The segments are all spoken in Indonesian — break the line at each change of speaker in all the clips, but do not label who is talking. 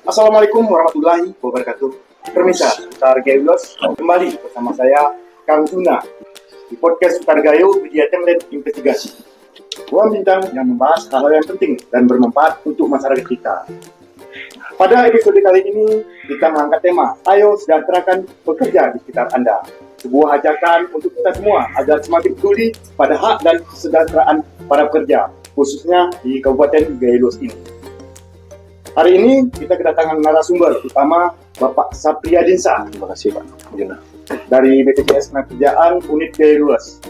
Assalamualaikum warahmatullahi wabarakatuh. Permisa, Seputar Gayulos kembali bersama saya, Kang Juna, di podcast Seputar Gayo Media Template Investigasi. Ruang bintang yang membahas hal-hal yang penting dan bermanfaat untuk masyarakat kita. Pada episode kali ini, kita mengangkat tema, ayo sejahterakan pekerja di sekitar Anda. Sebuah ajakan untuk kita semua agar semakin peduli pada hak dan kesejahteraan para pekerja, khususnya di Kabupaten Gayulos ini. Hari ini kita kedatangan narasumber utama Bapak Sapriadinsa.
Terima kasih Pak Juna.
Dari BPJS Ketenagakerjaan Unit Gayulos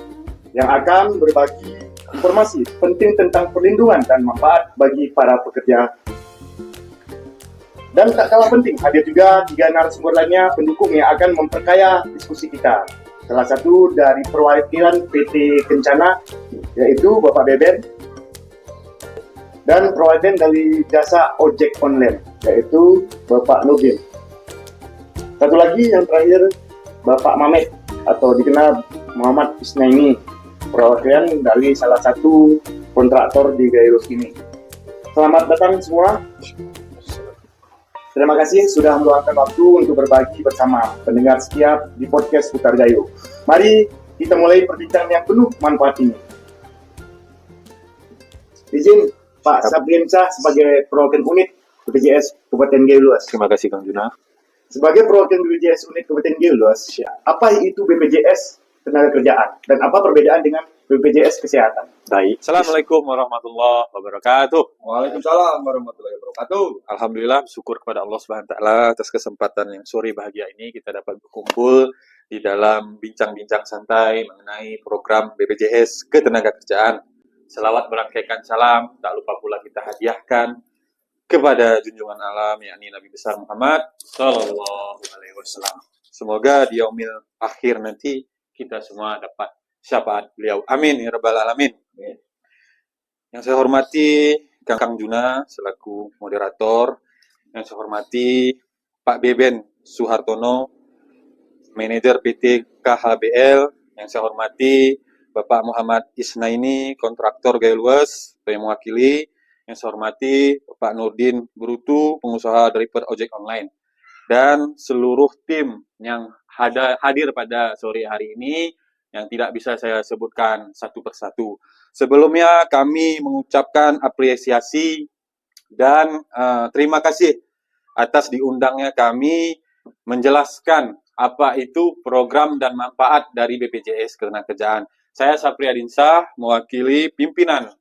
yang akan berbagi informasi penting tentang perlindungan dan manfaat bagi para pekerja. Dan tak kalah penting, hadir juga 3 narasumber lainnya pendukung yang akan memperkaya diskusi kita. Salah satu dari perwakilan PT Kencana, yaitu Bapak Beben, dan perwakilan dari jasa ojek online, yaitu Bapak Nurdin. Satu lagi yang terakhir, Bapak Mamet, atau dikenal Muhammad Isnaini, perwakilan dari salah satu kontraktor di Gayulos ini. Selamat datang semua. Terima kasih sudah meluangkan waktu untuk berbagi bersama pendengar setiap di podcast Seputar Gayo. Mari kita mulai perbincangan yang penuh manfaat ini. Izin Pak Sapriadinsa sebagai perwakilan unit BPJS Kabupaten Gayulos.
Terima kasih Kang Juna.
Sebagai perwakilan BPJS unit Kabupaten Gayulos, apa itu BPJS Ketenagakerjaan dan apa perbedaan dengan BPJS Kesehatan?
Baik. Assalamualaikum warahmatullahi wabarakatuh.
Waalaikumsalam warahmatullahi wabarakatuh.
Alhamdulillah, syukur kepada Allah Subhanahu wa taala atas kesempatan yang sore bahagia ini kita dapat berkumpul di dalam bincang-bincang santai mengenai program BPJS Ketenagakerjaan. Selawat berangkaikan salam, tak lupa pula kita hadiahkan kepada junjungan alam, yakni Nabi besar Muhammad Sallallahu Alaihi Wasallam. Semoga di yaumil akhir nanti kita semua dapat syafaat beliau. Amin ya rabbal alamin. Yang saya hormati Kang Juna selaku moderator, yang saya hormati Pak Beben Suhartono, manajer PT KHBL, yang saya hormati Bapak Muhammad Isnaini, kontraktor Gayulos, yang mewakili, yang saya hormati Bapak Nurdin Brutu, pengusaha dari ojek online, dan seluruh tim yang hadir pada sore hari ini yang tidak bisa saya sebutkan satu persatu. Sebelumnya kami mengucapkan apresiasi dan terima kasih atas diundangnya kami menjelaskan apa itu program dan manfaat dari BPJS Ketenagakerjaan. Saya Sapriadinsa, mewakili pimpinan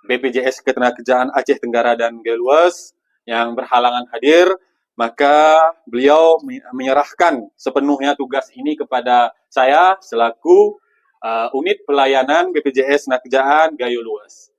BPJS Ketenagakerjaan Aceh Tenggara dan Gayulos yang berhalangan hadir, maka beliau menyerahkan sepenuhnya tugas ini kepada saya selaku unit pelayanan BPJS Ketenagakerjaan Gayulos.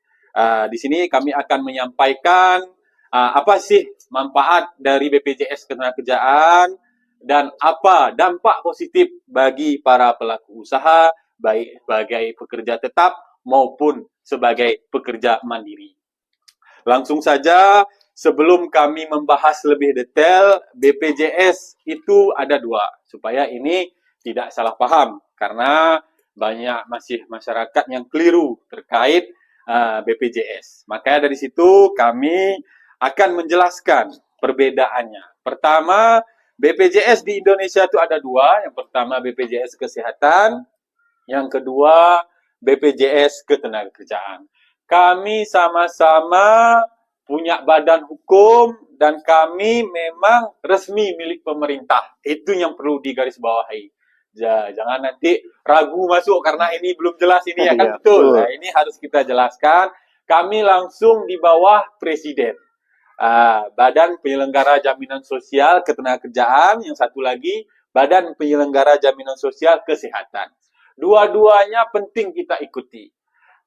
Di sini kami akan menyampaikan apa sih manfaat dari BPJS Ketenagakerjaan dan apa dampak positif bagi para pelaku usaha, baik sebagai pekerja tetap maupun sebagai pekerja mandiri. Langsung saja, sebelum kami membahas lebih detail, BPJS itu ada 2, supaya ini tidak salah paham, karena banyak masih masyarakat yang keliru terkait BPJS. Makanya dari situ kami akan menjelaskan perbedaannya. Pertama, BPJS di Indonesia itu ada 2. Yang pertama BPJS Kesehatan, yang kedua BPJS Ketenagakerjaan. Kami sama-sama punya badan hukum dan kami memang resmi milik pemerintah. Itu yang perlu digarisbawahi. Jangan nanti ragu masuk karena ini belum jelas ini ya kan, betul. Nah, ini harus kita jelaskan. Kami langsung di bawah Presiden. Badan Penyelenggara Jaminan Sosial Ketenagakerjaan, yang satu lagi Badan Penyelenggara Jaminan Sosial Kesehatan. Dua-duanya penting kita ikuti.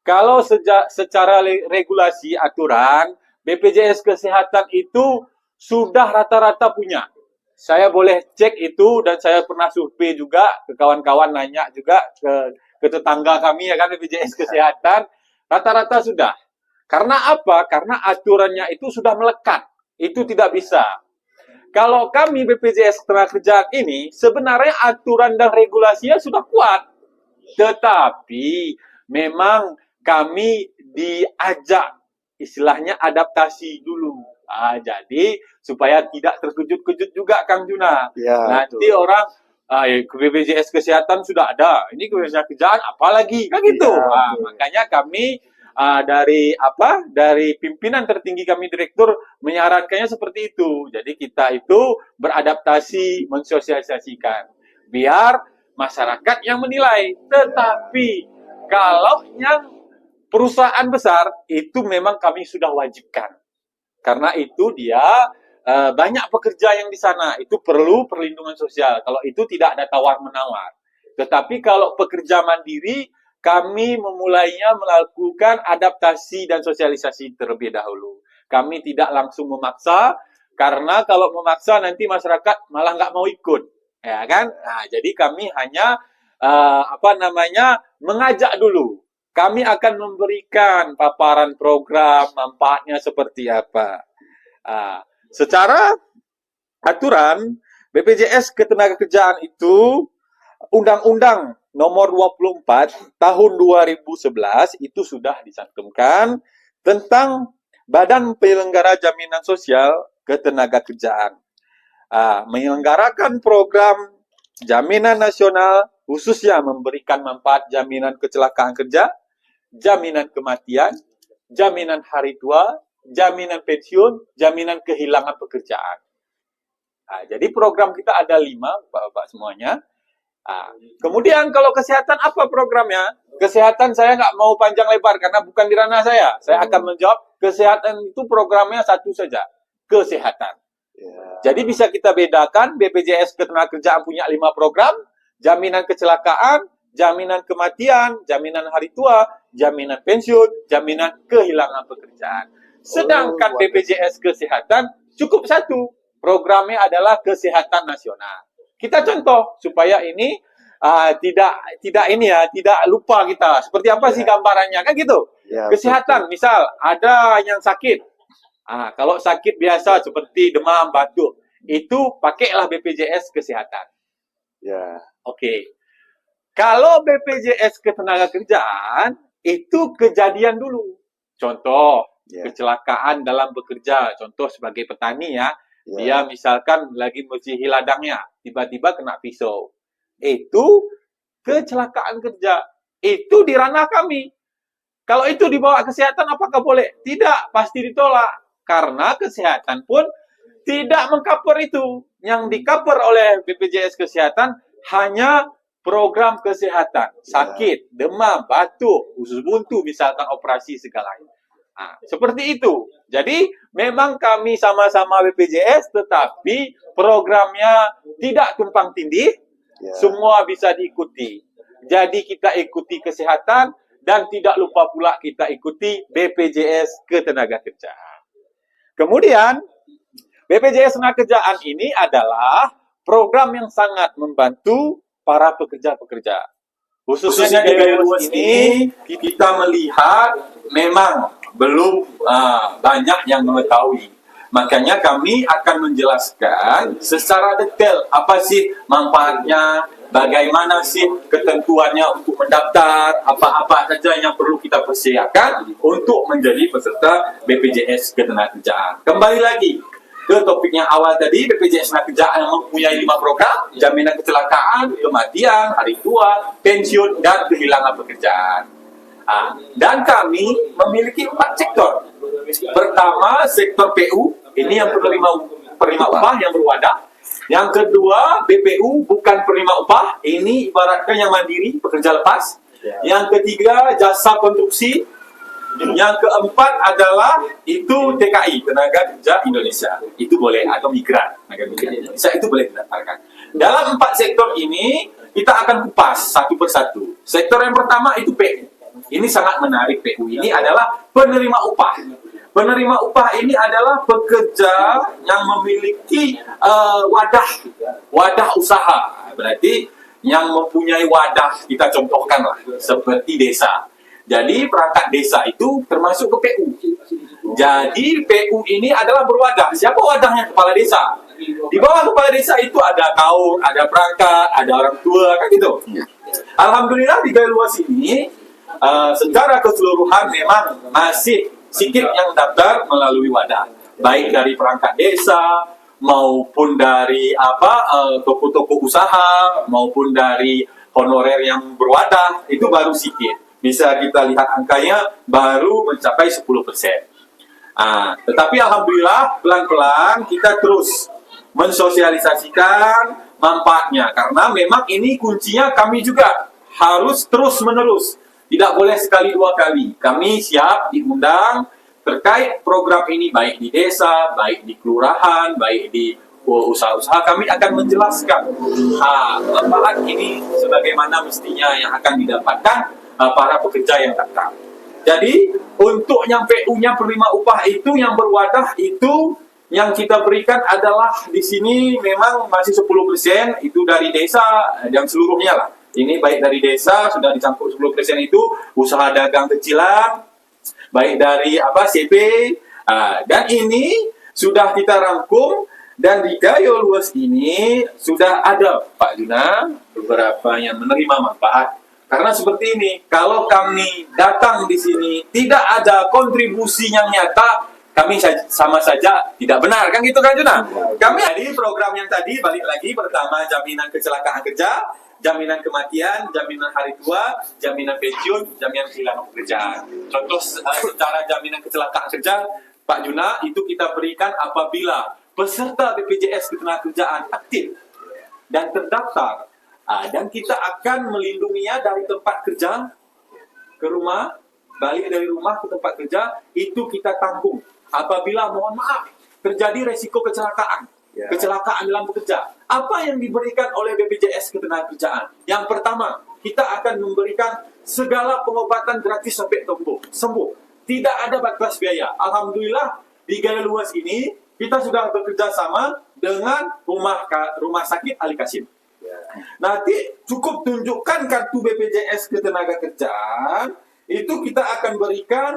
Kalau secara regulasi aturan, BPJS Kesehatan itu sudah rata-rata punya. Saya boleh cek itu dan saya pernah survei juga ke kawan-kawan, nanya juga ke tetangga kami ya kan, BPJS Kesehatan rata-rata sudah. Karena apa? Karena aturannya itu sudah melekat. Itu tidak bisa. Kalau kami BPJS Ketenagakerjaan ini sebenarnya aturan dan regulasinya sudah kuat. Tetapi memang kami diajak istilahnya adaptasi dulu. Jadi supaya tidak terkejut-kejut juga Kang Juna.
Ya,
Nanti orang BPJS kesehatan sudah ada, ini kerjaan apalagi kan gitu.
Iya, betul.
Makanya kami dari pimpinan tertinggi kami direktur menyarankannya seperti itu. Jadi kita itu beradaptasi, mensosialisasikan biar masyarakat yang menilai. Tetapi kalau yang perusahaan besar itu memang kami sudah wajibkan. Karena itu dia banyak pekerja yang di sana, itu perlu perlindungan sosial. Kalau itu tidak ada tawar-menawar. Tetapi kalau pekerja mandiri, kami memulainya melakukan adaptasi dan sosialisasi terlebih dahulu. Kami tidak langsung memaksa, karena kalau memaksa nanti masyarakat malah nggak mau ikut, ya kan? Nah, jadi kami hanya mengajak dulu. Kami akan memberikan paparan program, manfaatnya seperti apa. Secara aturan, BPJS Ketenagakerjaan itu Undang-Undang Nomor 24 Tahun 2011 itu sudah dicantumkan tentang Badan Penyelenggara Jaminan Sosial Ketenagakerjaan. Menyelenggarakan program jaminan nasional khususnya memberikan manfaat jaminan kecelakaan kerja, jaminan kematian, jaminan hari tua, jaminan pensiun, jaminan kehilangan pekerjaan. Jadi program kita ada 5, Bapak-Bapak semuanya. Kemudian kalau kesehatan apa programnya? Kesehatan saya nggak mau panjang lebar karena bukan di ranah saya. Saya akan menjawab kesehatan itu programnya satu saja, kesehatan. Jadi bisa kita bedakan, BPJS Ketenagakerjaan punya 5 program, jaminan kecelakaan, jaminan kematian, jaminan hari tua, jaminan pensiun, jaminan kehilangan pekerjaan. Sedangkan BPJS Kesehatan cukup satu, programnya adalah kesehatan nasional. Kita contoh supaya ini tidak lupa kita. Seperti apa sih gambarannya kan gitu? Kesehatan, misal ada yang sakit. Kalau sakit biasa seperti demam, batuk, itu pakailah BPJS Kesehatan. Oke. Kalau BPJS Ketenagakerjaan itu kejadian dulu. Contoh, kecelakaan dalam bekerja. Contoh sebagai petani ya. Dia misalkan lagi mencuci ladangnya, tiba-tiba kena pisau. Itu kecelakaan kerja. Itu di ranah kami. Kalau itu dibawa kesehatan apakah boleh? Tidak, pasti ditolak. Karena kesehatan pun tidak mengcover itu. Yang di-cover oleh BPJS Kesehatan hanya program kesehatan. Sakit, demam, batuk, usus buntu, misalkan operasi segalanya. Seperti itu. Jadi memang kami sama-sama BPJS, tetapi programnya tidak tumpang tindih, semua bisa diikuti. Jadi kita ikuti kesehatan dan tidak lupa pula kita ikuti BPJS Ketenagakerjaan. Kemudian BPJS Ketenagakerjaan ini adalah program yang sangat membantu para pekerja-pekerja. Khususnya di Gaya Luas ini kita melihat memang belum banyak yang mengetahui. Makanya kami akan menjelaskan secara detail apa sih manfaatnya, bagaimana sih ketentuannya untuk mendaftar, apa-apa saja yang perlu kita persiapkan untuk menjadi peserta BPJS Ketenagakerjaan. Kembali lagi ke topik yang awal tadi, BPJS Ketenagakerjaan yang mempunyai 5 program, jaminan kecelakaan, kematian, hari tua, pensiun, dan kehilangan pekerjaan. Dan kami memiliki 4 sektor. Pertama, sektor PU, ini yang penerima upah yang berwadah. Yang kedua, BPU, bukan penerima upah, ini ibaratkan yang mandiri, pekerja lepas. Yang ketiga, jasa konstruksi. Yang keempat adalah itu TKI, Tenaga Kerja Indonesia. Itu boleh, atau migran, tenaga kerja Indonesia, itu boleh didaftarkan. Dalam 4 sektor ini, kita akan kupas satu persatu. Sektor yang pertama itu PU. Ini sangat menarik. PU ini adalah penerima upah. Penerima upah ini adalah pekerja yang memiliki wadah usaha. Berarti yang mempunyai wadah, kita contohkanlah seperti desa. Jadi perangkat desa itu termasuk ke PU. Jadi PU ini adalah berwadah. Siapa wadahnya? Kepala desa. Di bawah kepala desa itu ada kaum, ada perangkat, ada orang tua, kan gitu. Alhamdulillah di Gaya Luas ini secara keseluruhan memang masih sedikit yang daftar melalui wadah. baik dari perangkat desa maupun dari toko-toko usaha maupun dari honorer yang berwadah itu baru sedikit. Bisa kita lihat angkanya baru mencapai 10%. Tetapi alhamdulillah pelan-pelan kita terus mensosialisasikan manfaatnya karena memang ini kuncinya kami juga harus terus-menerus. Tidak boleh sekali dua kali. Kami siap diundang terkait program ini baik di desa, baik di kelurahan, baik di usaha-usaha. Kami akan menjelaskan manfaat ini sebagaimana mestinya yang akan didapatkan para pekerja yang datang. Jadi untuk yang PU-nya penerima upah itu yang berwadah itu yang kita berikan adalah di sini memang masih 10% itu dari desa dan seluruhnya lah. Ini baik dari desa sudah dicampur 10% itu usaha dagang kecilan, baik dari CP, dan ini sudah kita rangkum dan di Gayo Luas ini sudah ada Pak Juna beberapa yang menerima manfaat. Karena seperti ini, kalau kami datang di sini tidak ada kontribusi yang nyata, kami sama saja tidak benar, kan gitu kan Juna? Kami tadi program yang tadi balik lagi pertama jaminan kecelakaan kerja, jaminan kematian, jaminan hari tua, jaminan pensiun, jaminan kehilangan pekerjaan. Contoh secara jaminan kecelakaan kerja, Pak Juna, itu kita berikan apabila peserta BPJS Ketenagakerjaan aktif dan terdaftar, dan kita akan melindunginya dari tempat kerja ke rumah, balik dari rumah ke tempat kerja, itu kita tanggung. Apabila, mohon maaf, terjadi resiko kecelakaan, kecelakaan dalam bekerja, apa yang diberikan oleh BPJS Ketenagakerjaan? Yang pertama, kita akan memberikan segala pengobatan gratis sampai sembuh. Tidak ada batas biaya. Alhamdulillah, di Gayo Luas ini, kita sudah bekerja sama dengan rumah sakit Ali Kasim. Nanti cukup tunjukkan kartu BPJS Ketenagakerjaan, itu kita akan berikan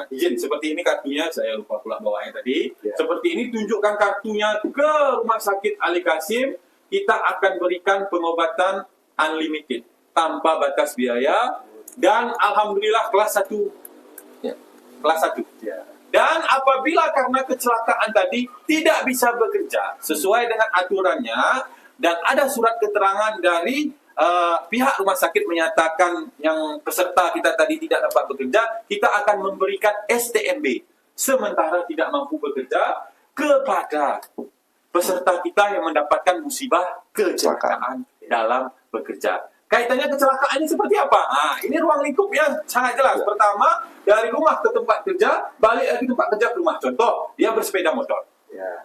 izin seperti ini kartunya, saya lupa pula bawahnya tadi. Seperti ini tunjukkan kartunya ke rumah sakit Ali Kasim, kita akan berikan pengobatan unlimited tanpa batas biaya dan alhamdulillah kelas 1. Kelas 1. Dan apabila karena kecelakaan tadi tidak bisa bekerja sesuai dengan aturannya dan ada surat keterangan dari pihak rumah sakit menyatakan yang peserta kita tadi tidak dapat bekerja, kita akan memberikan STMB sementara tidak mampu bekerja kepada peserta kita yang mendapatkan musibah kecelakaan dalam bekerja. Kaitannya kecelakaan ini seperti apa? Ini ruang lingkup yang sangat jelas. Pertama, dari rumah ke tempat kerja, balik lagi tempat kerja ke rumah. Contoh, dia bersepeda motor.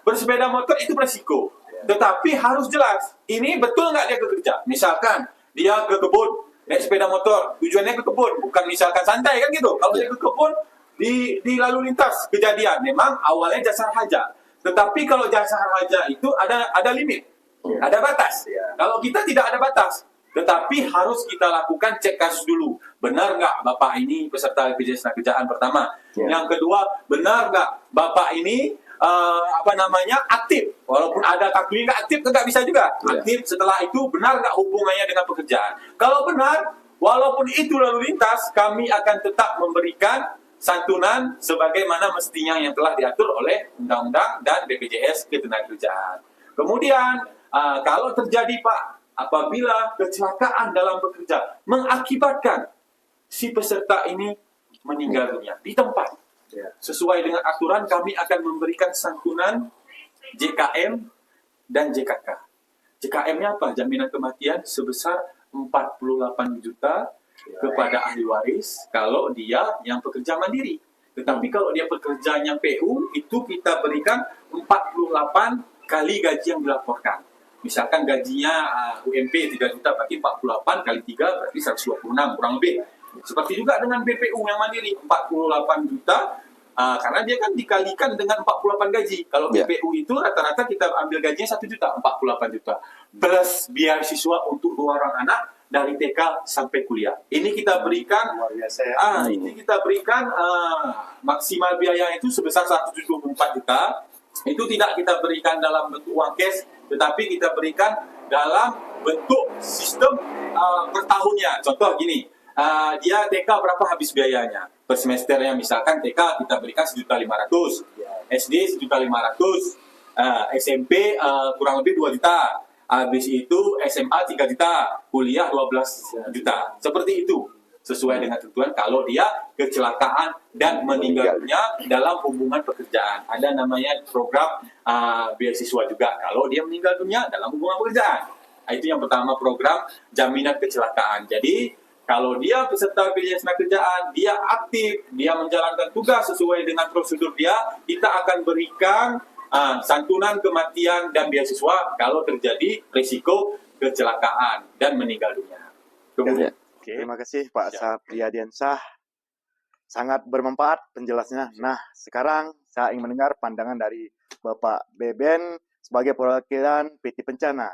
Bersepeda motor itu beresiko. Tetapi harus jelas, ini betul nggak dia ke kerja? Misalkan, dia ke kebun, naik sepeda motor, tujuannya ke kebun. Bukan misalkan santai kan gitu. Kalau dia ke kebun, di lalu lintas kejadian. Memang awalnya jasar haja. Tetapi kalau jasar haja itu ada limit. Ada batas. Kalau kita tidak ada batas. Tetapi harus kita lakukan cek kasus dulu. Benar nggak Bapak ini peserta BPJS Ketenagakerjaan pertama? Yang kedua, benar nggak Bapak ini aktif? Walaupun ada kartunya nggak aktif, nggak bisa juga. Aktif setelah itu benar nggak hubungannya dengan pekerjaan? Kalau benar, walaupun itu lalu lintas, kami akan tetap memberikan santunan sebagaimana mestinya yang telah diatur oleh Undang-Undang dan BPJS Ketenagakerjaan. Kemudian, kalau terjadi Pak, apabila kecelakaan dalam bekerja mengakibatkan si peserta ini meninggal dunia di tempat, sesuai dengan aturan kami akan memberikan santunan JKM dan JKK. JKM-nya apa? Jaminan kematian sebesar 48 juta kepada ahli waris kalau dia yang pekerja mandiri. Tetapi kalau dia pekerjanya PU, itu kita berikan 48 kali gaji yang dilaporkan. Misalkan gajinya UMP 3 juta, berarti 48 kali 3 berarti 126 kurang lebih. Seperti juga dengan BPU yang mandiri 48 juta, karena dia kan dikalikan dengan 48 gaji. Kalau BPU itu rata-rata kita ambil gajinya 1 juta, 48 juta. Plus biaya siswa untuk 2 orang anak dari TK sampai kuliah. Ini kita berikan maksimal biaya itu sebesar 174 juta. Itu tidak kita berikan dalam bentuk uang cash, tetapi kita berikan dalam bentuk sistem per tahunnya. Contoh gini, dia TK berapa habis biayanya? per semesternya. Misalkan TK kita berikan 1.500.000, SD 1.500.000, SMP kurang lebih 2 juta. Habis itu SMA 3 juta, kuliah 12 juta. Seperti itu. Sesuai dengan ketentuan kalau dia kecelakaan dan meninggalnya dalam hubungan pekerjaan. Ada namanya program beasiswa juga kalau dia meninggal dunia dalam hubungan pekerjaan. Nah, itu yang pertama, program jaminan kecelakaan. Jadi kalau dia peserta BPJS Ketenagakerjaan, dia aktif, dia menjalankan tugas sesuai dengan prosedur dia, kita akan berikan santunan kematian dan beasiswa kalau terjadi risiko kecelakaan dan meninggal dunia. Kemudian,
Terima kasih Pak Sapriyadiansyah. Sangat bermanfaat penjelasannya. Nah, sekarang saya ingin mendengar pandangan dari Bapak Beben sebagai perwakilan PT Kencana.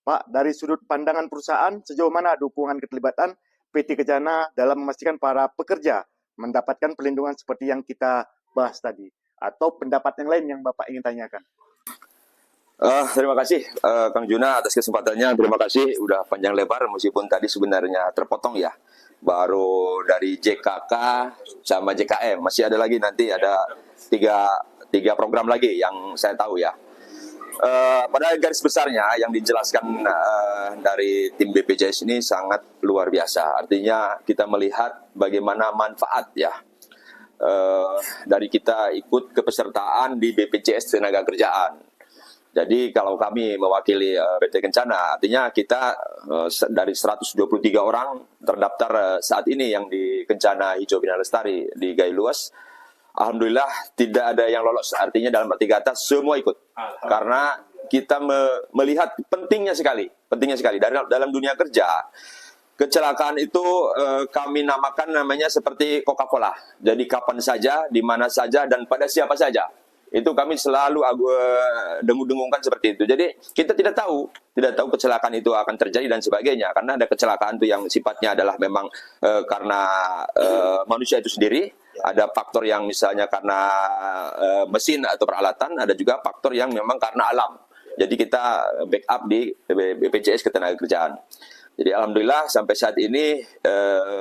Pak, dari sudut pandangan perusahaan, sejauh mana dukungan keterlibatan PT Kencana dalam memastikan para pekerja mendapatkan perlindungan seperti yang kita bahas tadi? Atau pendapat yang lain yang Bapak ingin tanyakan?
Terima kasih Kang Juna atas kesempatannya. Terima kasih udah panjang lebar meskipun tadi sebenarnya terpotong ya. Baru dari JKK sama JKM. Masih ada lagi nanti ada tiga program lagi yang saya tahu ya. Pada garis besarnya yang dijelaskan dari tim BPJS ini sangat luar biasa. Artinya kita melihat bagaimana manfaat ya dari kita ikut kepesertaan di BPJS Ketenagakerjaan. Jadi kalau kami mewakili PT Kencana, artinya kita dari 123 orang terdaftar saat ini yang di Kencana Hijau Bina Lestari di Gailuas. Alhamdulillah tidak ada yang lolos, artinya dalam arti kata semua ikut. Karena kita melihat pentingnya sekali dalam dunia kerja. Kecelakaan itu kami namanya seperti Coca-Cola. Jadi kapan saja, di mana saja, dan pada siapa saja. Itu kami selalu dengung-dengungkan seperti itu. Jadi kita tidak tahu kecelakaan itu akan terjadi dan sebagainya. Karena ada kecelakaan itu yang sifatnya adalah memang karena manusia itu sendiri. Ada faktor yang misalnya karena mesin atau peralatan. Ada juga faktor yang memang karena alam. Jadi kita backup di BPJS Ketenagakerjaan. Jadi alhamdulillah sampai saat ini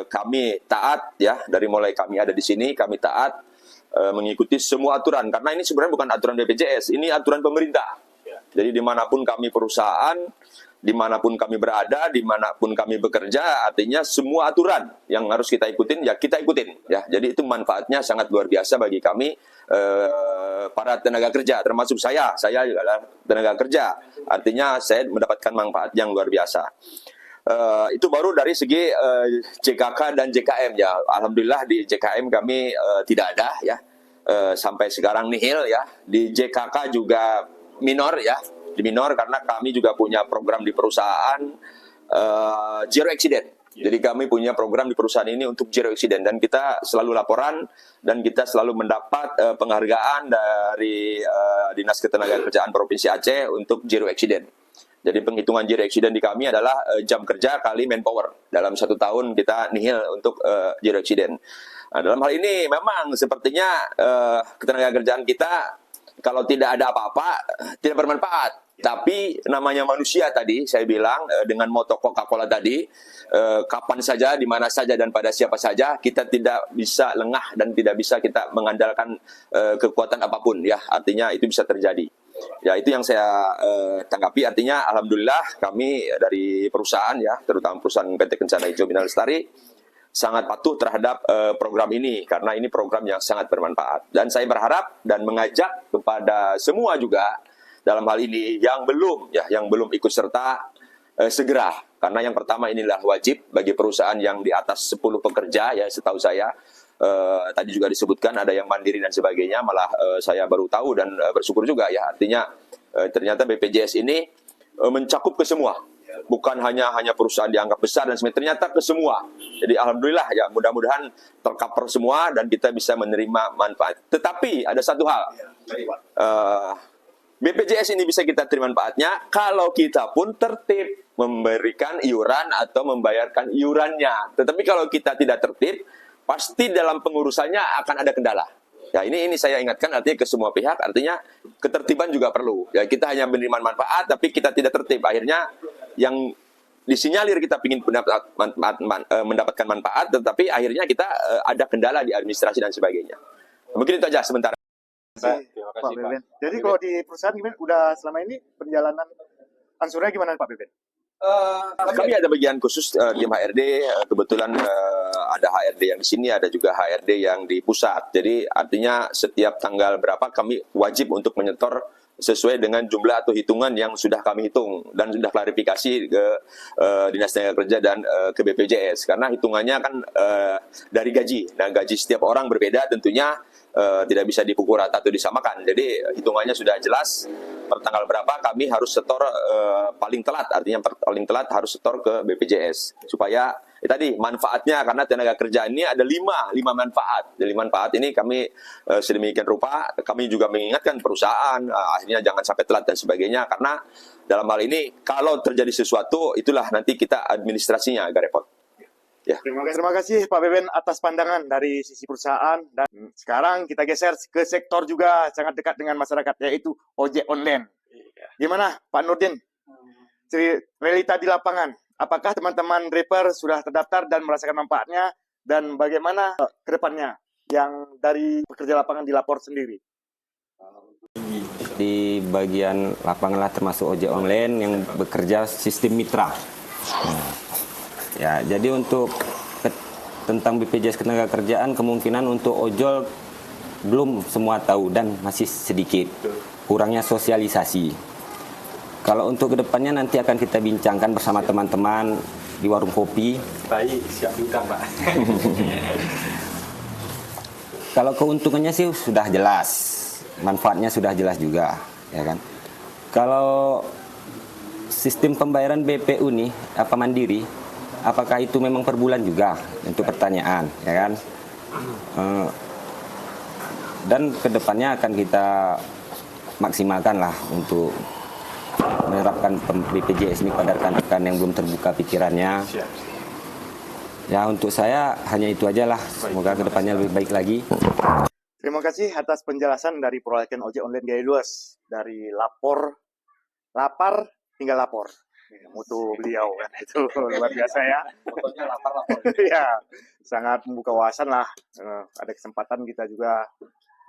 kami taat ya, dari mulai kami ada di sini kami taat mengikuti semua aturan, karena ini sebenarnya bukan aturan BPJS, ini aturan pemerintah. Jadi dimanapun kami perusahaan, dimanapun kami berada, dimanapun kami bekerja, artinya semua aturan yang harus kita ikutin ya kita ikutin ya. Jadi itu manfaatnya sangat luar biasa bagi kami para tenaga kerja, termasuk saya juga adalah tenaga kerja, artinya saya mendapatkan manfaat yang luar biasa. Itu baru dari segi JKK dan JKM ya. Alhamdulillah di JKM kami tidak ada ya. Sampai sekarang nihil ya. Di JKK juga minor ya. Di minor karena kami juga punya program di perusahaan Zero Accident. Jadi kami punya program di perusahaan ini untuk Zero Accident dan kita selalu laporan dan kita selalu mendapat penghargaan dari Dinas Ketenagakerjaan Provinsi Aceh untuk Zero Accident. Jadi penghitungan zero accident di kami adalah jam kerja kali manpower. Dalam 1 tahun kita nihil untuk zero accident. Nah, dalam hal ini memang sepertinya ketenagakerjaan kita kalau tidak ada apa-apa tidak bermanfaat. Tapi namanya manusia tadi saya bilang dengan moto Coca-Cola tadi, kapan saja, di mana saja dan pada siapa saja kita tidak bisa lengah dan tidak bisa kita mengandalkan kekuatan apapun ya. Artinya itu bisa terjadi. Ya itu yang saya tanggapi, artinya alhamdulillah kami dari perusahaan ya, terutama perusahaan PT Kencana Hijau Bina Lestari sangat patuh terhadap program ini karena ini program yang sangat bermanfaat. Dan saya berharap dan mengajak kepada semua juga dalam hal ini yang belum ikut serta segera, karena yang pertama inilah wajib bagi perusahaan yang di atas 10 pekerja ya, setahu saya. Tadi juga disebutkan ada yang mandiri dan sebagainya, malah saya baru tahu dan bersyukur juga ya, artinya ternyata BPJS ini mencakup ke semua, bukan hanya perusahaan dianggap besar dan sebagainya, ternyata ke semua. Jadi alhamdulillah ya, mudah-mudahan tercover semua dan kita bisa menerima manfaat. Tetapi ada satu hal, BPJS ini bisa kita terima manfaatnya kalau kita pun tertib memberikan iuran atau membayarkan iurannya. Tetapi kalau kita tidak tertib, pasti dalam pengurusannya akan ada kendala. Ya ini saya ingatkan artinya ke semua pihak, artinya ketertiban juga perlu. Ya kita hanya menerima manfaat tapi kita tidak tertib. Akhirnya yang disinyalir kita ingin mendapatkan manfaat, tetapi akhirnya kita ada kendala di administrasi dan sebagainya. Mungkin itu aja sementara.
Terima
Pak
kasih, Pak.
Beben. Jadi kalau di perusahaan gimana? Udah selama ini perjalanan ansurnya gimana Pak Beben?
Kami ada bagian khusus tim HRD, kebetulan ada HRD yang di sini, ada juga HRD yang di pusat. Jadi artinya setiap tanggal berapa kami wajib untuk menyetor sesuai dengan jumlah atau hitungan yang sudah kami hitung dan sudah klarifikasi ke Dinas Tenaga Kerja dan ke BPJS, karena hitungannya kan dari gaji. Nah, gaji setiap orang berbeda tentunya, tidak bisa dipukul rata atau disamakan. Jadi hitungannya sudah jelas per tanggal berapa kami harus setor paling telat, artinya paling telat harus setor ke BPJS supaya tadi manfaatnya, karena tenaga kerja ini ada lima manfaat. Dari manfaat ini kami sedemikian rupa kami juga mengingatkan perusahaan akhirnya jangan sampai telat dan sebagainya, karena dalam hal ini kalau terjadi sesuatu itulah nanti kita administrasinya agak repot. Ya.
Terima kasih Pak Beben atas pandangan dari sisi perusahaan. Dan sekarang kita geser ke sektor juga sangat dekat dengan masyarakat, yaitu ojek online. Gimana Pak Nurdin? Realita di lapangan, apakah teman-teman driver sudah terdaftar dan merasakan manfaatnya, dan bagaimana ke depannya yang dari pekerja lapangan dilapor sendiri?
Di bagian lapangan lah, termasuk ojek online yang bekerja sistem mitra. Ya, jadi untuk tentang BPJS Ketenagakerjaan, kemungkinan untuk ojol belum semua tahu dan masih sedikit kurangnya sosialisasi. Kalau untuk kedepannya nanti akan kita bincangkan bersama teman-teman di warung kopi.
Baik, siap diundang, Pak.
Kalau keuntungannya sih sudah jelas, manfaatnya sudah jelas juga, ya kan. Kalau sistem pembayaran BPU nih, apa mandiri, apakah itu memang per bulan juga, untuk pertanyaan, ya kan. Dan kedepannya akan kita maksimalkan lah untuk menerapkan BPJS ini pada rekan-rekan yang belum terbuka pikirannya. Ya, untuk saya hanya itu aja lah. Semoga kedepannya lebih baik lagi.
Terima kasih atas penjelasan dari proyek ojek online gaya luas, dari lapar hingga lapor. Mutu beliau kan itu luar biasa ya.
Fotonya lapar-lapar.
Ya, sangat membuka wawasan lah. Ada kesempatan kita juga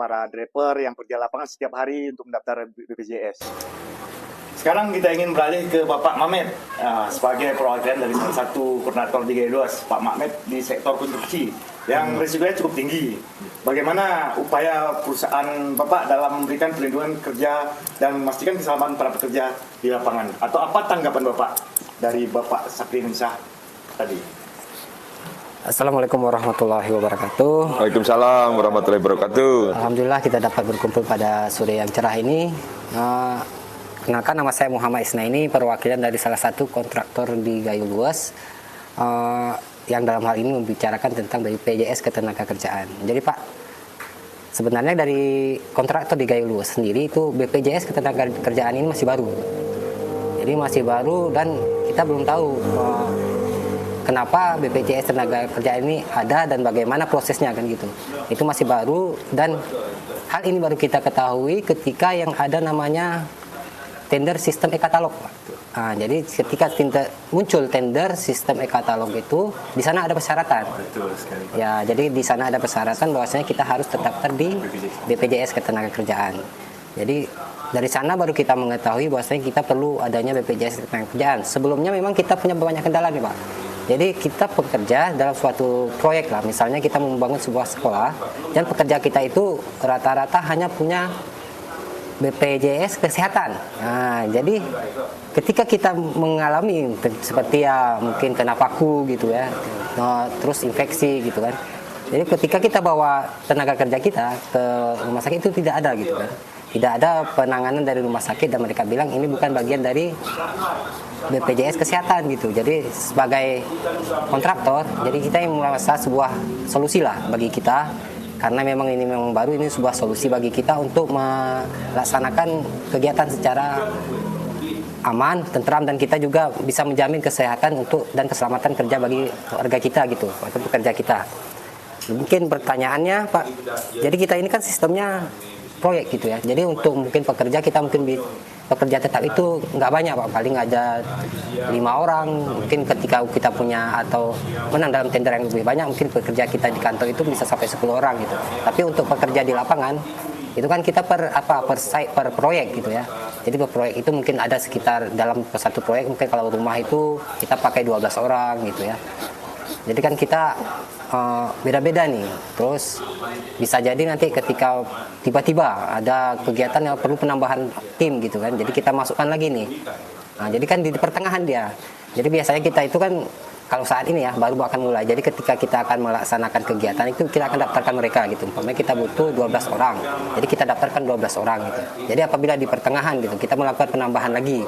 para driver yang kerja lapangan setiap hari untuk mendaftar BPJS. Sekarang kita ingin beralih ke Bapak Mamet sebagai perwakilan dari salah satu koordinator di Gaya Luas. Pak Mamet di sektor konstruksi yang risikonya cukup tinggi. Bagaimana upaya perusahaan Bapak dalam memberikan perlindungan kerja dan memastikan keselamatan para pekerja di lapangan? Atau apa tanggapan Bapak dari Bapak Sakti Insah tadi?
Assalamualaikum warahmatullahi wabarakatuh.
Waalaikumsalam warahmatullahi wabarakatuh.
Alhamdulillah kita dapat berkumpul pada sore yang cerah ini. Kenalkan, nama saya Muhammad Isnaini, perwakilan dari salah satu kontraktor di Gayo Luas, yang dalam hal ini membicarakan tentang BPJS Ketenagakerjaan. Jadi Pak, sebenarnya dari kontraktor di Gayo Luas sendiri itu BPJS Ketenagakerjaan ini masih baru. Jadi masih baru dan kita belum tahu kenapa BPJS Ketenagakerjaan ini ada dan bagaimana prosesnya kan gitu. Itu masih baru dan hal ini baru kita ketahui ketika yang ada namanya tender sistem e-katalog. Nah, jadi ketika muncul tender sistem e-katalog itu, di sana ada persyaratan.
Betul sekali, Pak.
Ya, jadi di sana ada persyaratan bahwasanya kita harus terdaftar di BPJS Ketenagakerjaan. Jadi dari sana baru kita mengetahui bahwasanya kita perlu adanya BPJS Ketenagakerjaan. Sebelumnya memang kita punya banyak kendala nih Pak. Jadi kita bekerja dalam suatu proyek lah, misalnya kita membangun sebuah sekolah dan pekerja kita itu rata-rata hanya punya BPJS Kesehatan. Nah, jadi ketika kita mengalami seperti ya mungkin kena paku gitu ya, terus infeksi gitu kan. Jadi ketika kita bawa tenaga kerja kita ke rumah sakit itu tidak ada gitu kan. Tidak ada penanganan dari rumah sakit dan mereka bilang ini bukan bagian dari BPJS Kesehatan gitu. Jadi sebagai kontraktor, jadi kita yang merasa sebuah solusi lah bagi kita. Karena memang ini memang baru, ini sebuah solusi bagi kita untuk melaksanakan kegiatan secara aman, tentram, dan kita juga bisa menjamin kesehatan dan keselamatan kerja bagi warga kita gitu, atau pekerja kita. Mungkin pertanyaannya Pak, jadi kita ini kan sistemnya proyek gitu ya. Jadi untuk mungkin pekerja kita mungkin pekerja tetap itu nggak banyak Pak, paling ada 5 orang. Mungkin ketika kita punya atau menang dalam tender yang lebih banyak, mungkin pekerja kita di kantor itu bisa sampai 10 orang gitu. Tapi untuk pekerja di lapangan itu kan kita per site, per proyek gitu ya. Jadi per proyek itu mungkin ada sekitar dalam satu proyek mungkin kalau rumah itu kita pakai 12 orang gitu ya. Jadi kan kita beda-beda nih. Terus bisa jadi nanti ketika tiba-tiba ada kegiatan yang perlu penambahan tim gitu kan. Jadi kita masukkan lagi nih. Nah, jadi kan di pertengahan dia. Jadi biasanya kita itu kan kalau saat ini ya baru akan mulai. Jadi ketika kita akan melaksanakan kegiatan itu kita akan daftarkan mereka gitu. Umpamanya kita butuh 12 orang. Jadi kita daftarkan 12 orang gitu. Jadi apabila di pertengahan gitu kita melakukan penambahan lagi.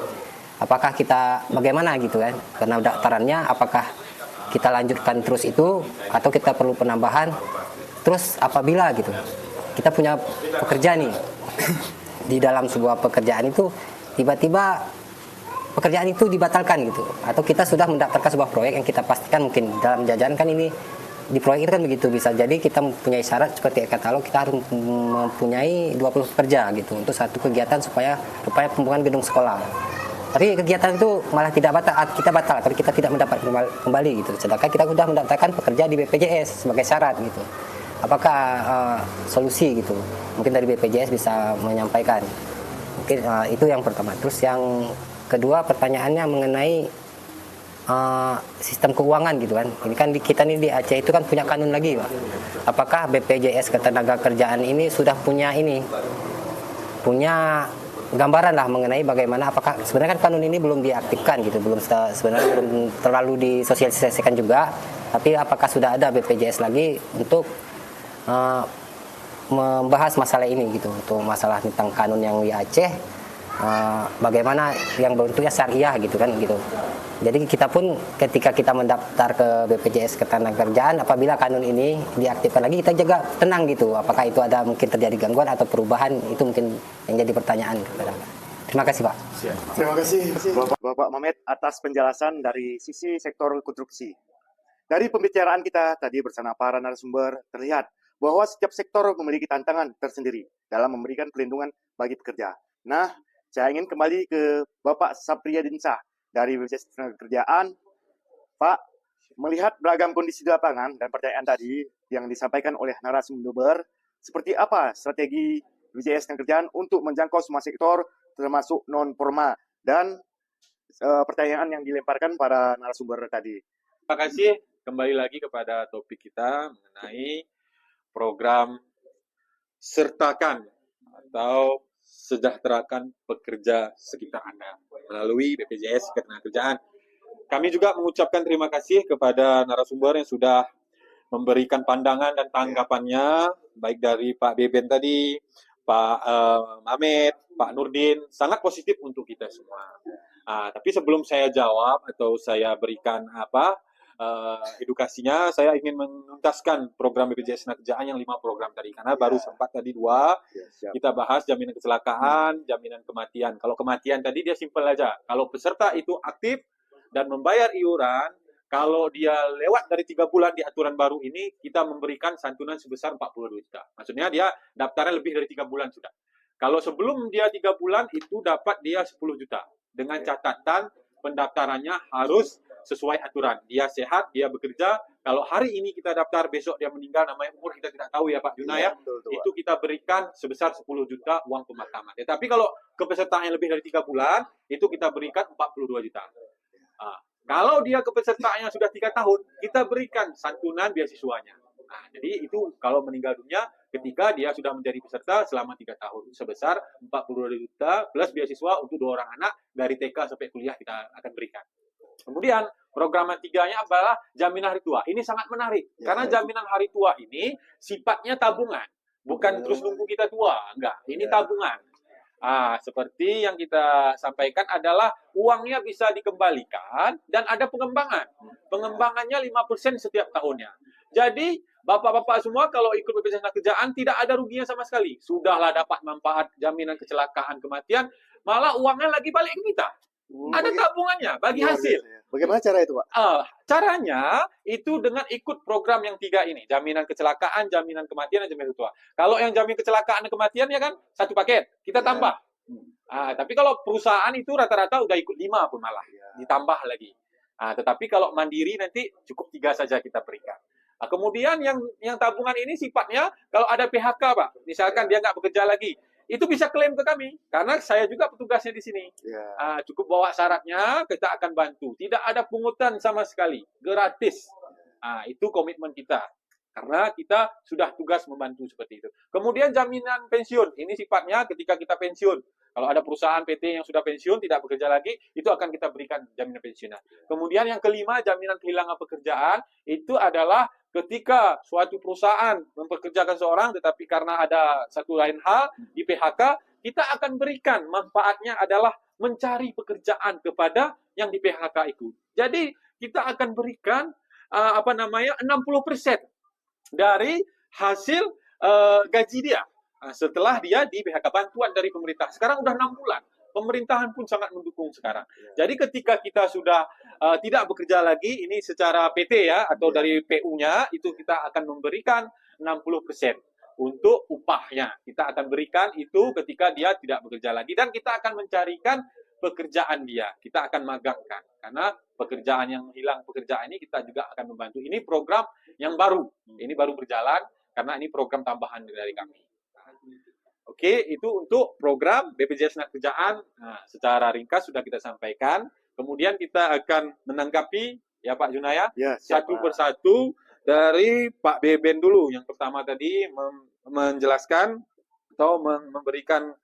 Apakah kita bagaimana gitu kan? Karena daftarannya apakah kita lanjutkan terus itu atau kita perlu penambahan. Terus apabila gitu kita punya pekerja nih di dalam sebuah pekerjaan itu tiba-tiba pekerjaan itu dibatalkan gitu, atau kita sudah mendaftarkan sebuah proyek yang kita pastikan mungkin dalam jajaran kan ini di proyek itu kan begitu, bisa jadi kita mempunyai syarat seperti katalog kita harus mempunyai 20 pekerja gitu untuk satu kegiatan supaya pembangunan gedung sekolah. Tapi kegiatan itu malah tidak batal, kita batal, tapi kita tidak mendapat kembali gitu. Sedangkan kita sudah mendaftarkan pekerja di BPJS sebagai syarat gitu. Apakah solusi gitu? Mungkin dari BPJS bisa menyampaikan. Mungkin itu yang pertama. Terus yang kedua pertanyaannya mengenai sistem keuangan gitu kan. Ini kan kita nih di Aceh itu kan punya kanun lagi, Pak. Apakah BPJS Ketenagakerjaan ini sudah punya gambaran lah mengenai bagaimana, apakah sebenarnya kan kanun ini belum diaktifkan gitu, sebenarnya belum terlalu disosialisasikan juga, tapi apakah sudah ada BPJS lagi untuk membahas masalah ini gitu, untuk masalah tentang kanun yang di Aceh, bagaimana yang bentuknya syariah gitu kan gitu. Jadi kita pun ketika kita mendaftar ke BPJS Ketenagakerjaan, apabila kanun ini diaktifkan lagi, kita jaga tenang gitu. Apakah itu ada mungkin terjadi gangguan atau perubahan, itu mungkin yang jadi pertanyaan kepada Anda. Terima kasih Pak.
Terima kasih Bapak Mamet atas penjelasan dari sisi sektor konstruksi. Dari pembicaraan kita tadi bersama para narasumber, terlihat bahwa setiap sektor memiliki tantangan tersendiri dalam memberikan perlindungan bagi pekerja. Nah, saya ingin kembali ke Bapak Sapriyadinsah dari BPJS Ketenagakerjaan. Pak, melihat beragam kondisi di lapangan dan pertanyaan tadi yang disampaikan oleh narasumber, seperti apa strategi BPJS Ketenagakerjaan untuk menjangkau semua sektor termasuk non-formal, dan pertanyaan yang dilemparkan para narasumber tadi.
Terima kasih. Kembali lagi kepada topik kita mengenai program sertakan atau sejahterakan pekerja sekitar Anda melalui BPJS Ketenagakerjaan. Kami juga mengucapkan terima kasih kepada narasumber yang sudah memberikan pandangan dan tanggapannya, baik dari Pak Beben tadi, Pak Mamet, Pak Nurdin, sangat positif untuk kita semua. Tapi sebelum saya jawab atau saya berikan edukasinya, saya ingin menuntaskan program BPJS Ketenagakerjaan yang 5 program tadi, karena baru sempat tadi 2 kita bahas jaminan kecelakaan, jaminan kematian. Kalau kematian tadi dia simpel aja, kalau peserta itu aktif dan membayar iuran, kalau dia lewat dari 3 bulan di aturan baru ini, kita memberikan santunan sebesar 42 juta. Maksudnya dia daftarnya lebih dari 3 bulan sudah. Kalau sebelum dia 3 bulan itu dapat dia 10 juta. Dengan catatan pendaftarannya harus sesuai aturan. Dia sehat, dia bekerja. Kalau hari ini kita daftar, besok dia meninggal, namanya umur kita tidak tahu ya Pak Juna ya. Itu kita berikan sebesar 10 juta uang pemakaman. Tapi kalau kepesertaan yang lebih dari 3 bulan, itu kita berikan 42 juta. Kalau dia kepesertaannya sudah 3 tahun, kita berikan santunan beasiswanya. Jadi itu kalau meninggal dunia ketika dia sudah menjadi peserta selama 3 tahun sebesar 42 juta plus beasiswa untuk 2 orang anak dari TK sampai kuliah kita akan berikan. Kemudian program yang 3-nya adalah jaminan hari tua. Ini sangat menarik karena jaminan hari tua ini sifatnya tabungan, bukan terus nunggu kita tua, enggak. Ini tabungan. Seperti yang kita sampaikan adalah uangnya bisa dikembalikan dan ada pengembangan. Pengembangannya 5% setiap tahunnya. Jadi bapak-bapak semua kalau ikut BPJS Ketenagakerjaan tidak ada ruginya sama sekali. Sudahlah dapat manfaat jaminan kecelakaan kematian, malah uangnya lagi balik ke kita. Ada tabungannya bagi hasil.
Bagaimana cara itu, Pak?
Caranya itu dengan ikut program yang 3 ini, jaminan kecelakaan, jaminan kematian, dan jaminan tua. Kalau yang jaminan kecelakaan dan kematian ya kan satu paket, kita tambah. Tapi kalau perusahaan itu rata-rata udah ikut 5 pun malah, ditambah lagi. Tetapi kalau mandiri nanti cukup 3 saja kita berikan. Kemudian yang tabungan ini sifatnya kalau ada PHK, Pak, misalkan dia nggak bekerja lagi, itu bisa klaim ke kami karena saya juga petugasnya di sini. Cukup bawa syaratnya, kita akan bantu. Tidak ada pungutan sama sekali, gratis. Itu komitmen kita. Karena kita sudah tugas membantu seperti itu. Kemudian jaminan pensiun, ini sifatnya ketika kita pensiun. Kalau ada perusahaan PT yang sudah pensiun, tidak bekerja lagi, itu akan kita berikan jaminan pensiunan. Kemudian yang kelima, jaminan kehilangan pekerjaan, itu adalah ketika suatu perusahaan mempekerjakan seorang, tetapi karena ada satu lain hal, di PHK, kita akan berikan manfaatnya adalah mencari pekerjaan kepada yang di PHK itu. Jadi, kita akan berikan 60% dari hasil gaji dia setelah dia di PHK, bantuan dari pemerintah. Sekarang udah 6 bulan. Pemerintahan pun sangat mendukung sekarang. Jadi ketika kita sudah tidak bekerja lagi, ini secara PT ya, atau dari PU-nya, itu kita akan memberikan 60% untuk upahnya. Kita akan berikan itu ketika dia tidak bekerja lagi. Dan kita akan mencarikan pekerjaan dia. Kita akan magangkan. Karena pekerjaan yang hilang pekerjaan ini kita juga akan membantu. Ini program yang baru. Ini baru berjalan karena ini program tambahan dari kami. Oke, itu untuk program BPJS Ketenagakerjaan. Secara ringkas sudah kita sampaikan. Kemudian kita akan menanggapi ya Pak Junaya, satu persatu dari Pak Beben dulu. Yang pertama tadi menjelaskan atau memberikan